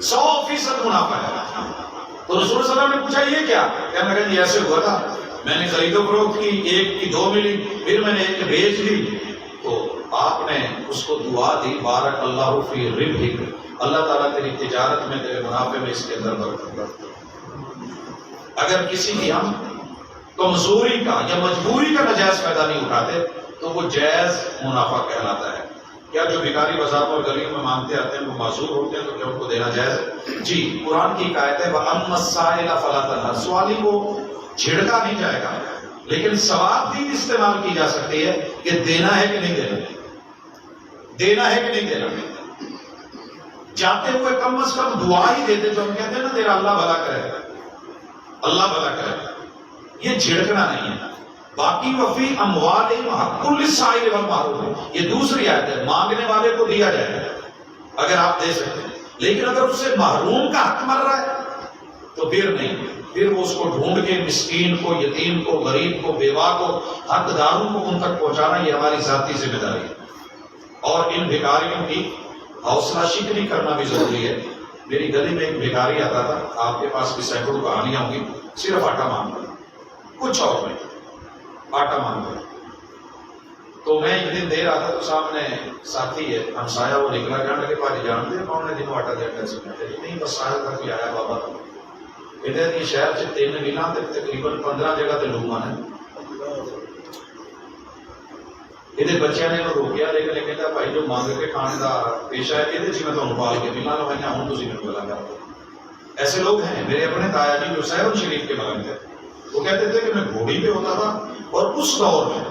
100% منافع ہے۔ تو رسول اللہ صلی اللہ علیہ وسلم نے پوچھا یہ کیا؟ کہنے لگا یہ ایسے ہوا تھا، میں نے خرید و فروخت کی، 1 کی 2 ملی، پھر میں نے 1 بیچ لی، تو آپ نے اس کو دعا دی، بارک اللہ فی ربحک، اللہ تعالیٰ تیری تجارت میں، تیرے منافع میں اس کے اندر برکت کرتا۔ اگر کسی کی ہم کمزوری کا یا مجبوری کا نجائز فائدہ نہیں اٹھاتے تو وہ جائز منافع کہلاتا ہے۔ کیا جو بھکاری بازاروں اور گلیوں میں مانگتے آتے ہیں وہ معذور ہوتے ہیں، تو کیا ان کو دینا جائز ہے؟ جی، قرآن کی آیت ہے وَأَمَّا السَّائِلَ فَلَا تَنْهَرْ، سوالی کو چھڑکا نہیں جائے گا، لیکن ثواب بھی استعمال کی جا سکتی ہے کہ دینا ہے کہ نہیں دینا، دینا ہے کہ نہیں دینا۔ جاتے ہوئے کم از کم دعا ہی دیتے، جو ہم کہتے ہیں نا تیرا اللہ بھلا کرے، اللہ بھلا کرے، یہ جھڑکنا نہیں ہے۔ باقی وفی اموالہم حق للسائل والمحروم، یہ دوسری آیت ہے، مانگنے والے کو دیا جائے اگر آپ دے سکتے ہیں، لیکن اگر اس سے محروم کا حق مر رہا ہے تو پھر نہیں، پھر وہ اس کو ڈھونڈ کے مسکین کو، یتیم کو، غریب کو، بیوہ کو، حقداروں کو ان تک پہنچانا یہ ہماری ذاتی ذمہ داری ہے۔ اور ان بھکاریوں کی حوصلہ شکنی کرنا بھی ضروری ہے۔ میری گلی میں ایک بھکاری آتا تھا، آپ کے پاس بھی سینکڑوں کہانیاں ہوں گی، صرف آٹا مانگتا، کچھ اور نہیں، آٹا مانگتا۔ تو میں ایک دن دے رہا تھا، تو سامنے ساتھی ہے ہمسایا، وہ نکلا، کہنے لگے پاجی جانتے ہیں کون نے دنوں آٹا دیا کیسے؟ نہیں بس سارے تک بھی آیا بابا، یہ شہر سے 3 مہینہ تقریباً 15 جگہ تے لوگ آنے، یہ بچے نے روکیا، لیکن یہ کہتا بھائی جو مانگ کے کھانے کا پیشہ ہے، یہ جی میں تمہیں پال کے ملا لوائی ہوں، تھی میرے ملا کر۔ ایسے لوگ ہیں، میرے اپنے تایا جی جو سہرن شریف کے ملنگ تھے، وہ کہتے تھے کہ میں گھوڑی پہ ہوتا تھا، اور اس دور میں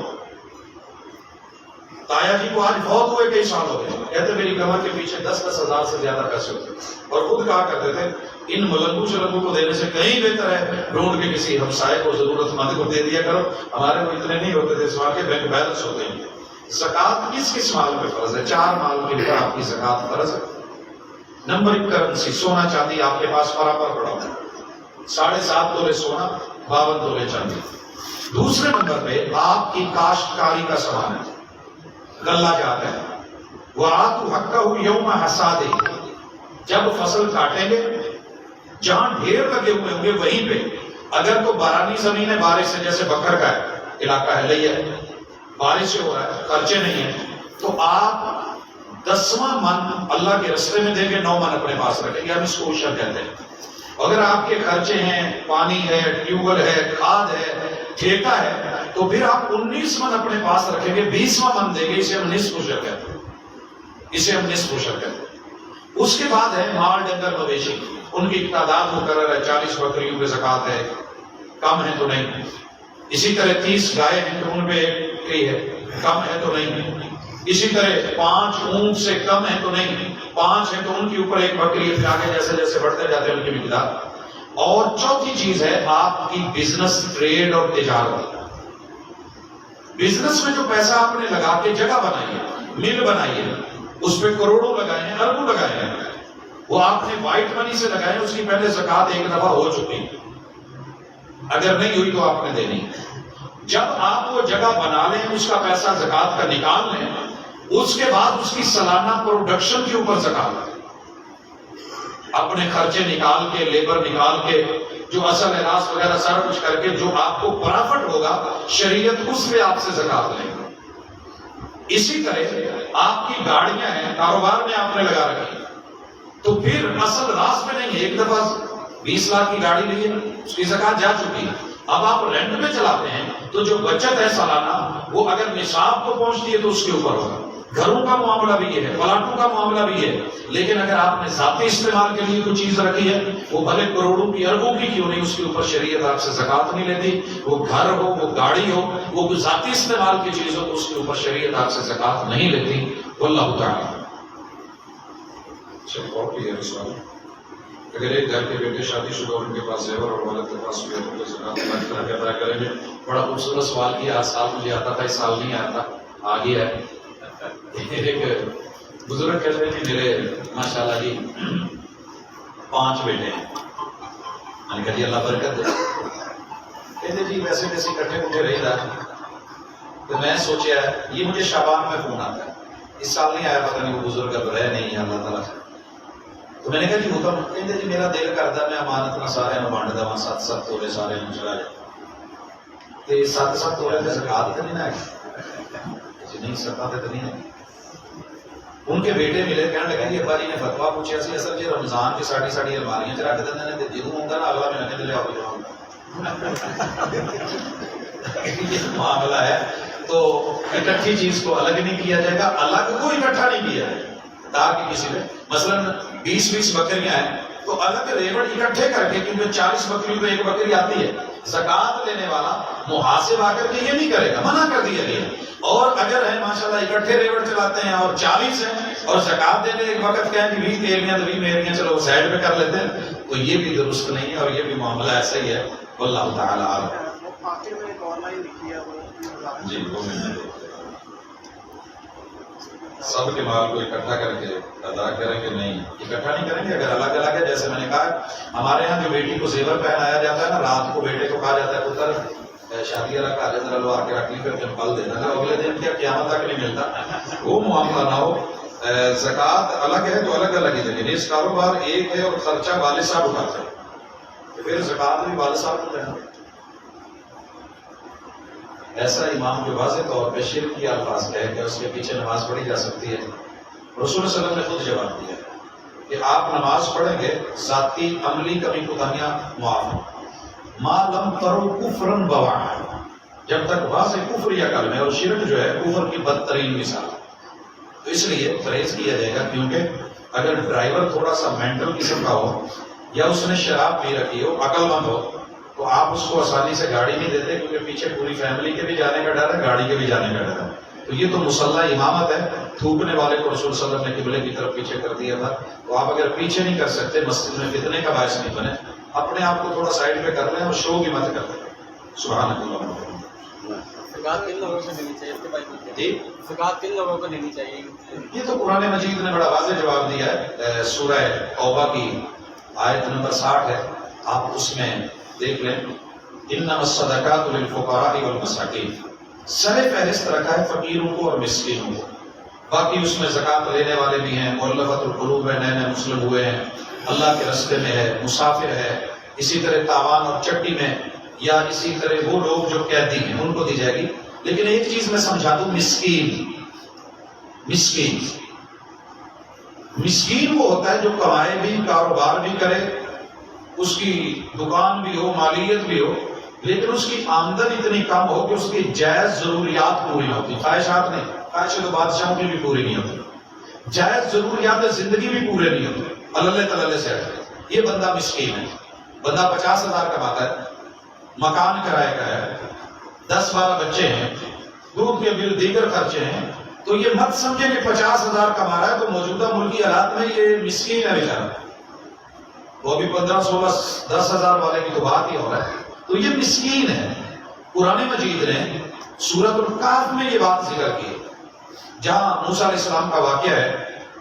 تایا جی کو آج بہت ہوئے کئی سال ہو گئے، کہتے میری کمر کے پیچھے 10-10 ہزار سے زیادہ پیسے ہوتے، اور خود کہا کرتے تھے ان ملنگوں شلنگوں کو دینے سے کہیں بہتر ہے ڈھونڈ کے کسی ہمسائے کو، ضرورت مند کو دے دیا کرو، ہمارے کو اتنے نہیں ہوتے تھے، اس کے بینک بیلنس ہوتے ہیں۔ زکوٰۃ کس مال پہ فرض ہے؟ 4 مال کے اوپر آپ کی زکوٰۃ فرض ہے۔ نمبر 1 کرنسی، سونا چاندی آپ کے پاس برابر پڑا ہوا ہے، 7.5 تولے سونا، 52 تولے چاندی۔ دوسرے نمبر پہ آپ کی کاشتکاری کا سامان ہے، غلہ جات ہے، وَآتُوا حَقَّهُ يَوْمَ حَصَادِهِ، جب فصل کاٹیں گے جہاں ڈھیر لگے ہوئے ہوں گے وہیں پہ، اگر تو بارانی زمین ہے، بارش سے، جیسے بکر کا ہے علاقہ ہے، لئی ہے، بارش سے ہو رہا ہے، خرچے نہیں ہیں، تو آپ 10واں من اللہ کے رستے میں دیں گے، 9 من اپنے پاس رکھیں گے، ہم اس کو عشر کہتے ہیں۔ اگر آپ کے خرچے ہیں، پانی ہے، ٹیوب ویل ہے، کھاد ہے، ٹھیکہ ہے، تو پھر آپ 19 من اپنے پاس رکھیں گے، 20واں من دیں گے، اسے ہم نصف عشر کہتے ہیں، اسے ہم نصف عشر کہتے ہیں۔ اس کے بعد ہے مال ڈنگر مویشی، ان کی تعداد مقرر ہے، 40 بکریوں پہ زکوٰۃ ہے، کم ہے تو نہیں۔ اسی طرح 30 گائے ہیں تو ان پہ کئی ہے، کم ہے تو نہیں۔ اسی طرح 5 اونٹ سے کم ہے تو نہیں، 5 ہے تو ان کے اوپر 1 بکری ہے، پھر آگے جیسے جیسے بڑھتے جاتے ہیں ان کی مقدار۔ اور چوتھی چیز ہے آپ کی بزنس، ٹریڈ اور تجارت۔ بزنس میں جو پیسہ آپ نے لگا کے جگہ بنائی ہے، مل بنائی ہے، اس پہ کروڑوں لگائے ہیں، اربوں لگائے ہیں، وہ آپ نے وائٹ منی سے لگائے، اس کی پہلے زکوٰۃ 1 دفعہ ہو چکی، اگر نہیں ہوئی تو آپ نے دینی۔ جب آپ وہ جگہ بنا لیں، اس کا پیسہ زکوٰۃ کا نکال لیں، اس کے بعد اس کی سالانہ پروڈکشن کے اوپر زکوٰۃ لیں، اپنے خرچے نکال کے، لیبر نکال کے، جو اصل اراض وغیرہ سارا کچھ کر کے جو آپ کو پرافٹ ہوگا شریعت اس پہ آپ سے زکوٰۃ لیں گے۔ اسی طرح آپ کی گاڑیاں ہیں، کاروبار میں آپ نے لگا رکھی، تو پھر اصل راز میں نہیں ہے، ایک دفعہ 20 لاکھ کی گاڑی لی ہے، اس کی زکوٰۃ جا چکی ہے، اب آپ رینٹ میں چلاتے ہیں تو جو بچت ہے سالانہ وہ اگر نصاب کو پہنچتی ہے تو اس کے اوپر ہوگا۔ گھروں کا معاملہ بھی یہ ہے، پلاٹوں کا معاملہ بھی ہے، لیکن اگر آپ نے ذاتی استعمال کے لیے کوئی چیز رکھی ہے، وہ بھلے کروڑوں کی اربوں کی کیوں نہیں، اس کے اوپر شریعت آپ سے زکوٰۃ نہیں لیتی۔ وہ گھر ہو، وہ گاڑی ہو، وہ ذاتی استعمال کی چیز ہو، تو اس کے اوپر شریعت آپ سے زکوٰۃ نہیں لیتی۔ واللہ تعالی۔ اچھا، اور بھی ہے سوال، اگر ایک گھر کے بیٹے شادی شدہ اور ان کے پاس زیور اور والد کے پاس بھی ہے تو زکوٰۃ اللہ کی طرح کے ادا کریں گے؟ بڑا خوبصورت سوال کیا، آج سال مجھے آتا تھا، اس سال نہیں آتا، آ گیا ہے۔ ایک بزرگ کہتے ہیں کہ میرے ماشاءاللہ جی 5 بیٹے ہیں، میں نے کہا جی اللہ برکت دے، کہتے جی ویسے ویسے اکٹھے مجھے رہی رہا، تو میں سوچا یہ مجھے شعبان میں فون آتا ہے، اس سال نہیں آیا، پتہ نہیں وہ بزرگ اب رہے نہیں ہے اللہ تعالیٰ سے، تو میں نے کہا جی ہوتا ہوں، کہتے جی میرا دل کرتا میں امانت نہ سارے بانٹ دوا، 7 تولے سارے چلا جائے، تو 7 تولے سے زکوٰۃ تو نہیں نہ آئی، جی نہیں زکوٰۃ تو نہیں آئی۔ ان کے بیٹے ملے، کہنے لگے ابا جی نے فتوا پوچھا سی، اصل جی رمضان کی ساڑی الماریاں چ رکھ دیں نے، جدوں ہوں نا اگلا مہینے میں لے آؤ یہ معاملہ ہے، تو اکٹھی چیز کو الگ نہیں کیا جائے گا، الگ کو اکٹھا نہیں کیا جائے گا، تاکہ کسی میں مثلاً 20 بکریاں ہیں تو الگ ریوڑ اکٹھے کر کے، کیونکہ 40 بکریوں پہ ایک بکری آتی ہے، زکوٰۃ لینے والا محاسب آ کر کے یہ نہیں کرے گا، منع کر دیا گیا۔ اور اگر ہے ماشاءاللہ اکٹھے ریوڑ چلاتے ہیں اور 40 ہیں اور زکوٰۃ دینے ایک وقت کہیں کہ 20 تیریاں تو 20 میریاں چلو سائڈ پہ کر لیتے ہیں، تو یہ بھی درست نہیں ہے، اور یہ بھی معاملہ ایسا ہی ہے۔ واللہ تعالیٰ عالم۔ آخر میں ایک آن لائن لکھی ہے جی 2 منٹ سب کے مال کو اکٹھا کر کے ادا کریں گے؟ نہیں، اکٹھا نہیں کریں گے، اگر الگ الگ ہے، جیسے میں نے کہا ہمارے یہاں جو بیٹی کو زیور پہنایا جاتا ہے نا، رات کو بیٹے کو کہا جاتا ہے پتر شادی والا کہا جاتا ہے لو آ کے رکھ لی، پھر جب پل دینا ہے اگلے دن کیا قیامت تک نہیں ملتا، وہ معاملہ نہ ہو۔ زکوٰۃ الگ ہے تو الگ الگ ہی دیں گے، اس کاروبار ایک ہے اور خرچہ والد صاحب اٹھاتے ہیں، تو پھر زکوٰۃ بھی والد صاحب کو دینا۔ ایسا امام جو واضح طور پہ شرک کی الفاظ کہے کہ اس کے پیچھے نماز پڑھی جا سکتی ہے، رسول صلی اللہ علیہ وسلم نے خود جواب دیا کہ آپ نماز پڑھیں گے، ذاتی عملی کمی کوتاہیاں معاف ہوں، ما لم ترو کفرن بواحا، جب تک واضح کفر یا کلمہ، اور شرک جو ہے کفر کی بدترین مثال، تو اس لیے پرہیز کیا جائے گا، کیونکہ اگر ڈرائیور تھوڑا سا مینٹل قسم کا ہو یا اس نے شراب پی رکھی ہو، عقل مند ہو، تو آپ اس کو آسانی سے گاڑی نہیں دیتے، کیونکہ پیچھے پوری فیملی کے بھی جانے کا ڈر ہے، گاڑی کے بھی جانے کا ڈر ہے، تو یہ تو مسلح امامت ہے، تھوکنے والے کو رسول صلی اللہ علیہ وسلم نے قبلے کی طرف پیچھے کر دیا تھا، تو آپ اگر پیچھے نہیں کر سکتے، مسجد میں فتنے کا باعث نہیں بنے، اپنے آپ کو تھوڑا سائڈ پہ کر لیں اور شو بھی مت کر لیں۔ سبحان اللہ۔ زکوٰۃ کن لوگوں سے دینی چاہیے؟ جی زکوٰۃ کن لوگوں کو دینی چاہیے؟ یہ تو قرآن مجید نے بڑا واضح جواب دیا ہے، سورہ توبہ کی آیت نمبر 60 ہے، آپ اس میں دیکھ لیں، انما الصدقات للفقراء والمساکین، سر فہرست رکھا ہے فقیروں کو اور مسکینوں کو، باقی اس میں زکوٰۃ لینے والے بھی ہیں، مؤلفۃ القلوب ہے، نئے نئے مسلم ہوئے ہیں، اللہ کے راستے میں ہے، مسافر ہے، اسی طرح تاوان اور چٹی میں، یا اسی طرح وہ لوگ جو قیدی ہیں ان کو دی جائے گی۔ لیکن ایک چیز میں سمجھا دوں، مسکین وہ ہوتا ہے جو کمائے بھی، کاروبار بھی کرے، اس کی دکان بھی ہو، مالیت بھی ہو، لیکن اس کی آمدن اتنی کم ہو کہ اس کی جائز ضروریات پوری نہ ہوتی، خواہشات نہیں، خواہشیں تو بادشاہوں کی بھی پوری نہیں ہوتی، جائز ضروریات زندگی بھی پورے نہیں ہوتے، اللہ تعالی سے ہٹے، یہ بندہ مسکین ہے۔ بندہ 50,000 کماتا ہے، مکان کرائے کا ہے، 10-12 بچے ہیں، دودھ کے بل، دیگر خرچے ہیں، تو یہ مت سمجھے کہ 50,000 کما رہا ہے تو موجودہ ملکی حالات میں یہ مسکین ہے بیچارہ، وہ ابھی 15-16 10,000 والے کی تو بات ہی ہو رہا ہے، تو یہ مسکین ہے۔ قرآن مجید نے سورۃ الکہف میں یہ بات ذکر کی، جہاں موسیٰ علیہ السلام کا واقعہ ہے،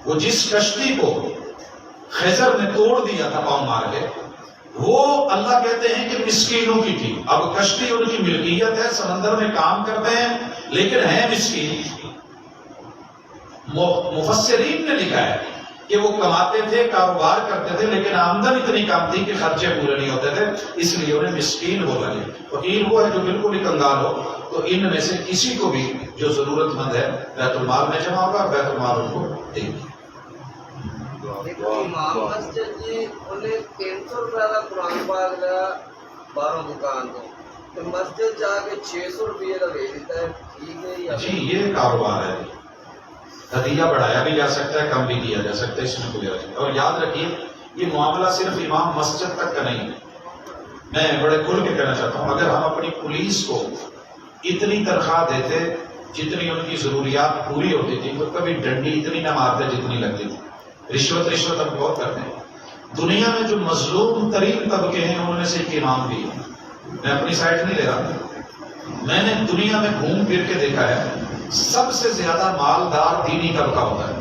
وہ جس کشتی کو خضر نے توڑ دیا تھا پاؤں مار کے، وہ اللہ کہتے ہیں کہ مسکینوں کی تھی. اب کشتی ان کی ملکیت ہے، سمندر میں کام کرتے ہیں لیکن ہیں مسکین. مفسرین نے لکھا ہے کہ وہ کماتے تھے، کاروبار کرتے تھے، لیکن آمدن اتنی کم تھی کہ خرچے پورے نہیں ہوتے تھے، اس لیے انہیں مسکین بولا گیا. فقیر وہ ہے جو بالکل ہی کنگال ہو. تو ان میں سے کسی کو بھی جو ضرورت مند ہے بیت المال میں جمع ہوگا، بیت المال ان کو دے گی. امام مسجد جی انہیں 300 روپے کا قرآن پاک کا باہروں دکان تو مسجد جا کے 600 روپے کا لے لیتا ہے، ٹھیک ہے یا جی یہ کاروبار ہے. ہدیہ بڑھایا بھی جا سکتا ہے، کم بھی کیا جا سکتا ہے، اس میں کوئی حرج نہیں. اور یاد رکھیے یہ معاملہ صرف امام مسجد تک کا نہیں ہے. میں بڑے کھل کے کہنا چاہتا ہوں، اگر ہم اپنی پولیس کو اتنی تنخواہ دیتے جتنی ان کی ضروریات پوری ہوتی تھی تو کبھی ڈنڈی اتنی نہ مارتے جتنی لگتی تھی. رشوت ہم بہت کرتے ہیں. دنیا میں جو مظلوم ترین طبقے ہیں ان میں سے ایک امام بھی ہے. میں اپنی سائڈ نہیں لے رہا، میں نے دنیا میں گھوم پھر کے دیکھا ہے سب سے زیادہ مالدار دینی طبقہ ہوتا ہے.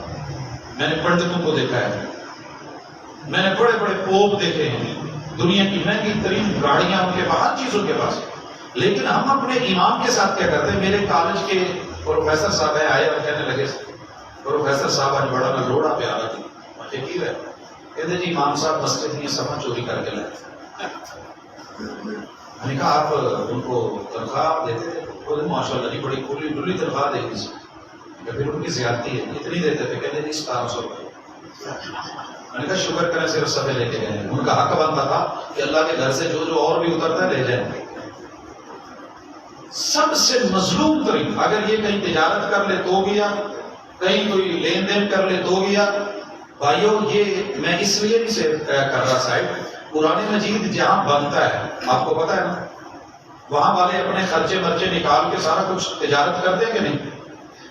میں نے پنڈتوں کو دیکھا ہے، میں نے بڑے بڑے پوپ دیکھے ہیں، دنیا کی مہنگی ترین گاڑیاں ان کے باہر چیزوں کے پاس. لیکن ہم اپنے امام کے ساتھ کیا کرتے ہیں؟ میرے کالج کے پروفیسر صاحب آئے اور کہنے لگے پروفیسر صاحب آج بڑا میں لوڑا پہ آ رہا تھی. ٹھیک ہے، کہتے جی امام صاحب مسجد میں سما چوری کر کے لائے. میں نے کہا آپ ان کو تنخواہ دیتے تھے؟ ماشاء اللہ نہیں، بڑی کھلی ڈلی تنخواہ دیتی تھی. پھر ان کی زیادتی ہے، کتنی دیتے تھے؟ کہتے جی 1700 روپئے. میں نے کہا شکر کریں صرف سبے لے کے گئے. ان کا حق بنتا تھا کہ اللہ کے گھر سے جو اور بھی اترتا ہے لے جائیں. سب سے مظلوم ترین، اگر یہ کہیں تجارت کر لے تو گیا، کہیں کوئی لین دین کر لے تو گیا. بھائیو یہ میں اس لیے نہیں سے کر رہا سائڈ، قرآن مجید جہاں بنتا ہے آپ کو پتا ہے نا، وہاں والے اپنے خرچے مرچے نکال کے سارا کچھ تجارت کرتے ہیں کہ نہیں؟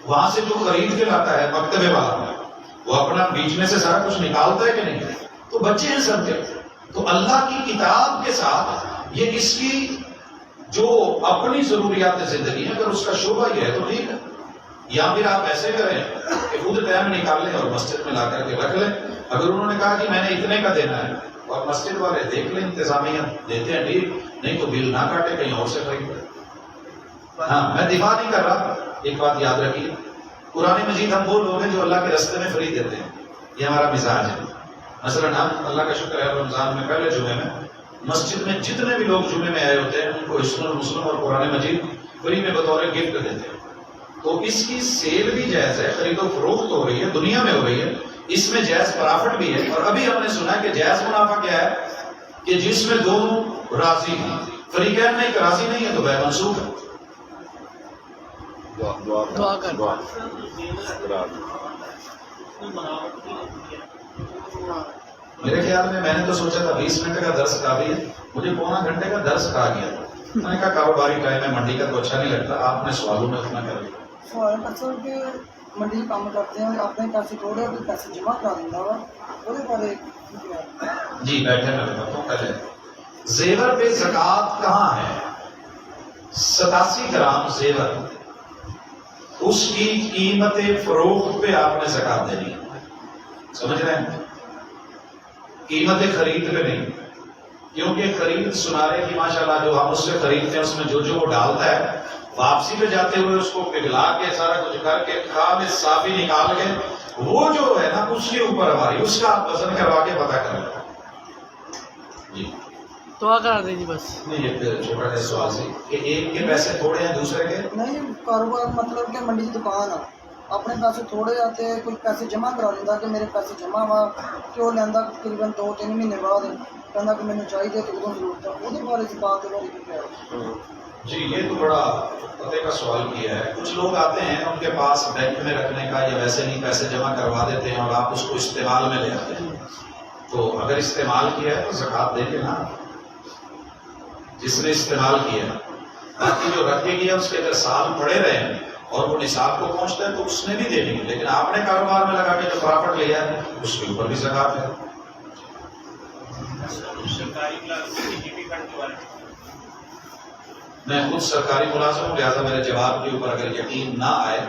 وہاں سے جو خرید کے لاتا ہے مکتبے والا وہ اپنا بیچنے سے سارا کچھ نکالتا ہے کہ نہیں؟ تو بچے ہیں سب کے. تو اللہ کی کتاب کے ساتھ یہ اس کی جو اپنی ضروریات زندگی ہے، اگر اس کا شعبہ یہ ہے تو ٹھیک ہے. یا پھر آپ ایسے کریں کہ خود ٹائم نکال لیں اور مسجد میں لا کر کے رکھ لیں. اگر انہوں نے کہا کہ میں نے اتنے کا دینا ہے تو آپ مسجد والے دیکھ لیں، انتظامیہ دیتے ہیں ٹھیک، نہیں تو بل نہ کاٹے، کہیں اور سے خرید لیں. ہاں میں دفاع نہیں کر رہا. ایک بات یاد رکھیے، قرآن مجید ہم وہ لوگ ہیں جو اللہ کے رستے میں فری دیتے ہیں، یہ ہمارا مزاج ہے. مثلا ہم اللہ کا شکر ہے رمضان میں پہلے جمعے میں مسجد میں جتنے بھی لوگ جمعے میں آئے ہوتے ہیں ان کو حسن المسلم اور قرآن مجید فری میں بطور گفٹ دیتے ہیں. تو اس کی سیل بھی جائز ہے، خرید و فروخت ہو رہی ہے، دنیا میں ہو رہی ہے، اس میں جائز پرافٹ بھی ہے. اور ابھی ہم نے سنا کہ جائز منافع کیا ہے کہ جس میں دونوں راضی ہیں. فریقین میں ایک راضی نہیں ہے تو بے منسوخ ہے. دعا کر میرے خیال میں نے تو سوچا تھا 20 منٹ کا درس کافی ہے، مجھے پونا گھنٹے کا درس کہا گیا. میں نے کہا کاروباری ٹائم ہے، منڈی کا تو اچھا نہیں لگتا، آپ نے سوالوں میں اتنا کر لیا. اکثر کہ منڈی کام کرتے ہیں اپنے پیسے چھوڑے اور پیسے جمع کرا دینا ہوا وہ جی بیٹھے میں بتاتا ہوں. پہلے زیور پہ زکوٰۃ کہاں ہے؟ 87 گرام زیور، اس کی قیمت فروخت پہ آپ نے زکوٰۃ دینی ہے. سمجھ رہے ہیں؟ قیمت خرید پہ نہیں، کیونکہ خرید سنارے کی ماشاءاللہ جو ہم اس سے خریدتے ہیں اس میں جو وہ ڈالتا ہے، واپسی پہ جاتے ہوئے اس کو پگھلا کے سارا کچھ کر کے خالص صافی نکال کے وہ جو ہے نا اس کے اوپر ہماری اس کا آپ وزن کروا کے پتہ کر لیں. جی دعا کرا دیں جی بس. نہیں یہ پھر چھوٹا سا سوال سی کہ ایک کے پیسے تھوڑے ہیں دوسرے کے نہیں. کاروبار مطلب کہ منڈی کی دکان ہے، اپنے پیسے تھوڑے آتے ہیں، کوئی پیسے جمع کرا لینا کہ میرے پیسے جمع ہوا کہ وہ لینا تقریباً 2-3 مہینے بعد کہنا کہ مجھے چاہیے تو ادھر ضرورت ہے وہ بارے سے بات ہے. جی یہ تو بڑا پتے کا سوال کیا ہے. کچھ لوگ آتے ہیں ان کے پاس بینک میں رکھنے کا یا ویسے نہیں پیسے جمع کروا دیتے ہیں اور آپ اس کو استعمال میں لے آتے ہیں. تو اگر استعمال کیا ہے تو زکوٰۃ دے کے نا، جس نے استعمال کیا ہے. باقی جو رکھے گیا اس کے اگر سال پڑے رہے ہیں اور وہ نصاب کو پہنچتا ہے تو اس نے بھی دینی ہے، لیکن آپ نے کاروبار میں لگا کے جو پرافٹ لیا ہے اس کے اوپر بھی زکوٰۃ ہے. میں خود سرکاری ملازم ہوں، لہٰذا میرے جواب کے اوپر اگر یقین نہ آئے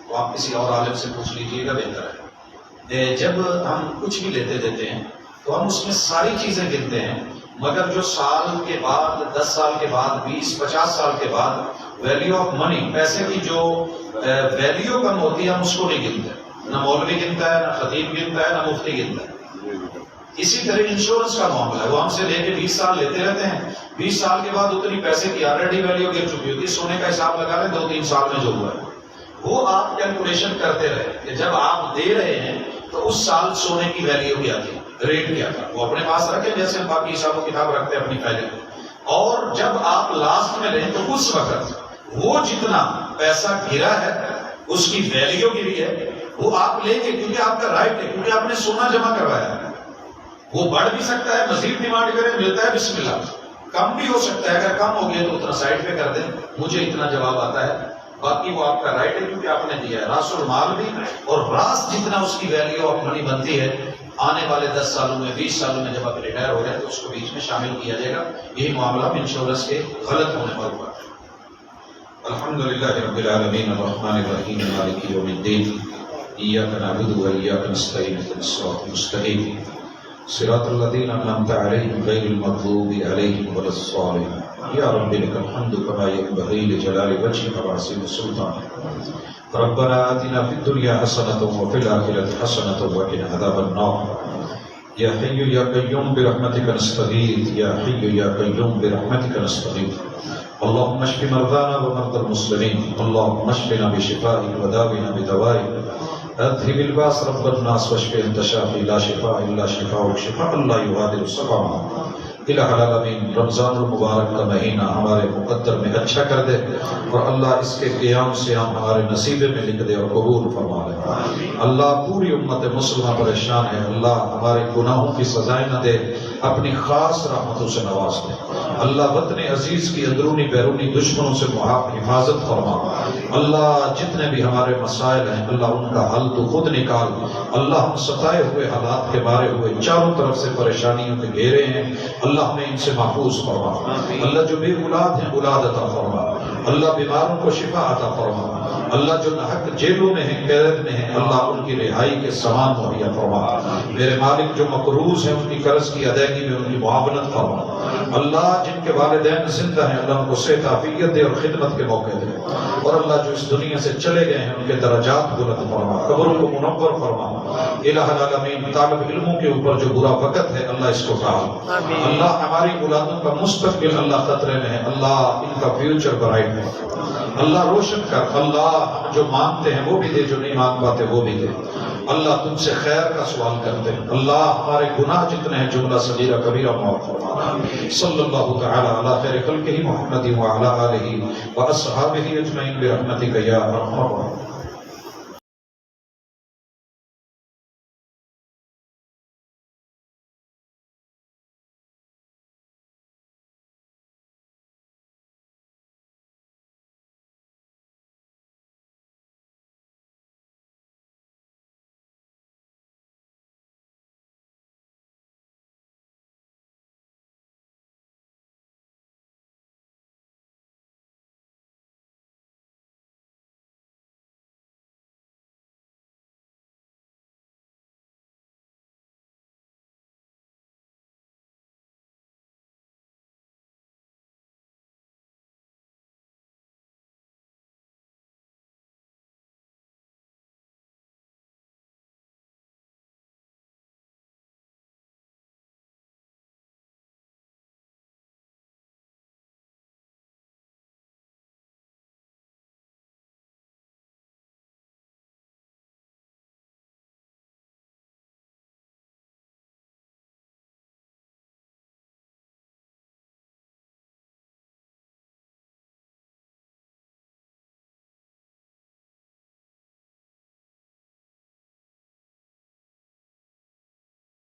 تو آپ کسی اور عالم سے پوچھ لیجیے گا، بہتر ہے. جب ہم کچھ بھی لیتے دیتے ہیں تو ہم اس میں ساری چیزیں گنتے ہیں مگر جو سال کے بعد 10 سال کے بعد 20-50 سال کے بعد ویلیو آف منی، پیسے کی جو ویلیو کم ہوتی ہے ہم اس کو نہیں گنتے، نہ مولوی گنتا ہے، نہ خطیب گنتا ہے، نہ مفتی گنتا ہے۔ اسی طرح انشورنس کا معاملہ ہے، وہ ہم سے لے کے 20 سال لیتے رہتے ہیں، 20 سال کے بعد اتنی پیسے کی آلریڈی ویلیو گر چکی ہوتی ہے، سونے کا حساب لگا لیں 2-3 سال میں جو ہوا ہے وہ آپ کیلکولیشن کرتے رہے کہ جب آپ دے رہے ہیں تو اس سال سونے کی ویلیو کیا تھی، ریٹ کیا تھا، وہ اپنے پاس رکھیں جیسے ہم باقی حساب و کتاب رکھتے ہیں اپنی فائلیں، اور جب آپ لاسٹ میں لیں تو اس وقت وہ جتنا پیسہ گرا ہے اس کی ویلیو گری ہے وہ آپ لیں گے، کیونکہ آپ کا رائٹ ہے، کیونکہ آپ نے سونا جمع کروایا ہے۔ وہ بڑھ بھی سکتا ہے، مزید ڈیمانڈ کرے، ملتا ہے بسم اللہ، کم بھی ہو سکتا ہے، اگر کم ہو گیا تو اتنا سائڈ پہ کر دیں، مجھے اتنا جواب آتا ہے، باقی وہ آپ کا رائٹ ہے کیونکہ آپ نے دیا ہے۔ راس المال بھی اور راس جتنا اس کی ویلیو آف منی بنتی ہے آنے والے 10 سالوں میں 20 سالوں میں جب آپ ریٹائر ہو رہے ہیں تو اس کو بیچ میں شامل کیا جائے گا۔ یہی معاملہ انشورنس کے غلط ہونے پر ہوا ہے۔ الحمدللہ رب العالمین الرحمن الرحیم مالک یوم الدین ایاک نعبد و ایاک نستعین اهدنا الصراط المستقیم صراط الذین انعمت علیہم غیر المغضوب علیہم ولا الضالین یا رب لک الحمد کما ینبغی لجلال وجهک وعظیم سلطانک ربنا آتنا فی الدنیا حسنۃ وفی الآخرۃ حسنۃ وقنا عذاب النار یا حی یا قیوم برحمتک نستغیث یا حی یا قیوم برحمتک نستغیث اللهم اشف مرضانا ومرضى المسلمين اللهم اشفنا بشفائك وداونا بدوائك اذهب الباس رب الناس واشف انت شافي لا شفاء الا شفاءك شفاء لا يغادر سقما۔ الہ العالمین رمضان المبارک کا مہینہ ہمارے مقدر میں اچھا کر دے اور اللہ اس کے قیام سے ہم ہمارے نصیبے میں لکھ دے اور قبول فرما لے۔ اللہ پوری امت مسلمہ پریشان ہے، اللہ ہمارے گناہوں کی سزائیں نہ دے، اپنی خاص رحمتوں سے نواز دے۔ اللہ وطن عزیز کی اندرونی بیرونی دشمنوں سے حفاظت فرما۔ اللہ جتنے بھی ہمارے مسائل ہیں اللہ ان کا حل تو خود نکال۔ اللہ ہم ستائے ہوئے حالات کے مارے ہوئے چاروں طرف سے پریشانیوں کے گھیرے ہیں، اللہ ہمیں ان سے محفوظ فرما۔ اللہ جو بے اولاد ہیں اولاد عطا فرما، اللہ بیماروں کو شفا عطا فرما، اللہ جو نحق جیلوں میں ہیں قید میں ہیں اللہ ان کی رہائی کے سامان مہیا فرما۔ میرے مالک جو مقروض ہیں ان کی قرض کی ادائیگی میں ان کی معاونت فرما۔ اللہ جن کے والدین زندہ ہیں اللہ ان کو صحت عافیت دے اور خدمت کے موقع دے، اور اللہ جو اس دنیا سے چلے گئے ہیں ان کے درجات بلند فرما، قبروں کو منور فرما۔ الہ العالمین طالب علموں کے اوپر جو برا وقت ہے اللہ اس کو ٹال۔ اللہ ہماری اولادوں کا مستقبل اللہ خطرے میں ہے، اللہ ان کا فیوچر برائٹ ہے، اللہ روشن کر۔ اللہ جو مانگتے ہیں وہ بھی دے، جو نہیں مانگ پاتے وہ بھی دے۔ اللہ تم سے خیر کا سوال کرتے ہیں، اللہ ہمارے گناہ جتنے ہیں جملہ صغیرہ کبیرہ معاف فرما۔ صلی اللہ تعالی علی خیر خلقہ محمد وعلی آلہ واصحابہ اجمعین برحمتک یا ارحم الراحمین۔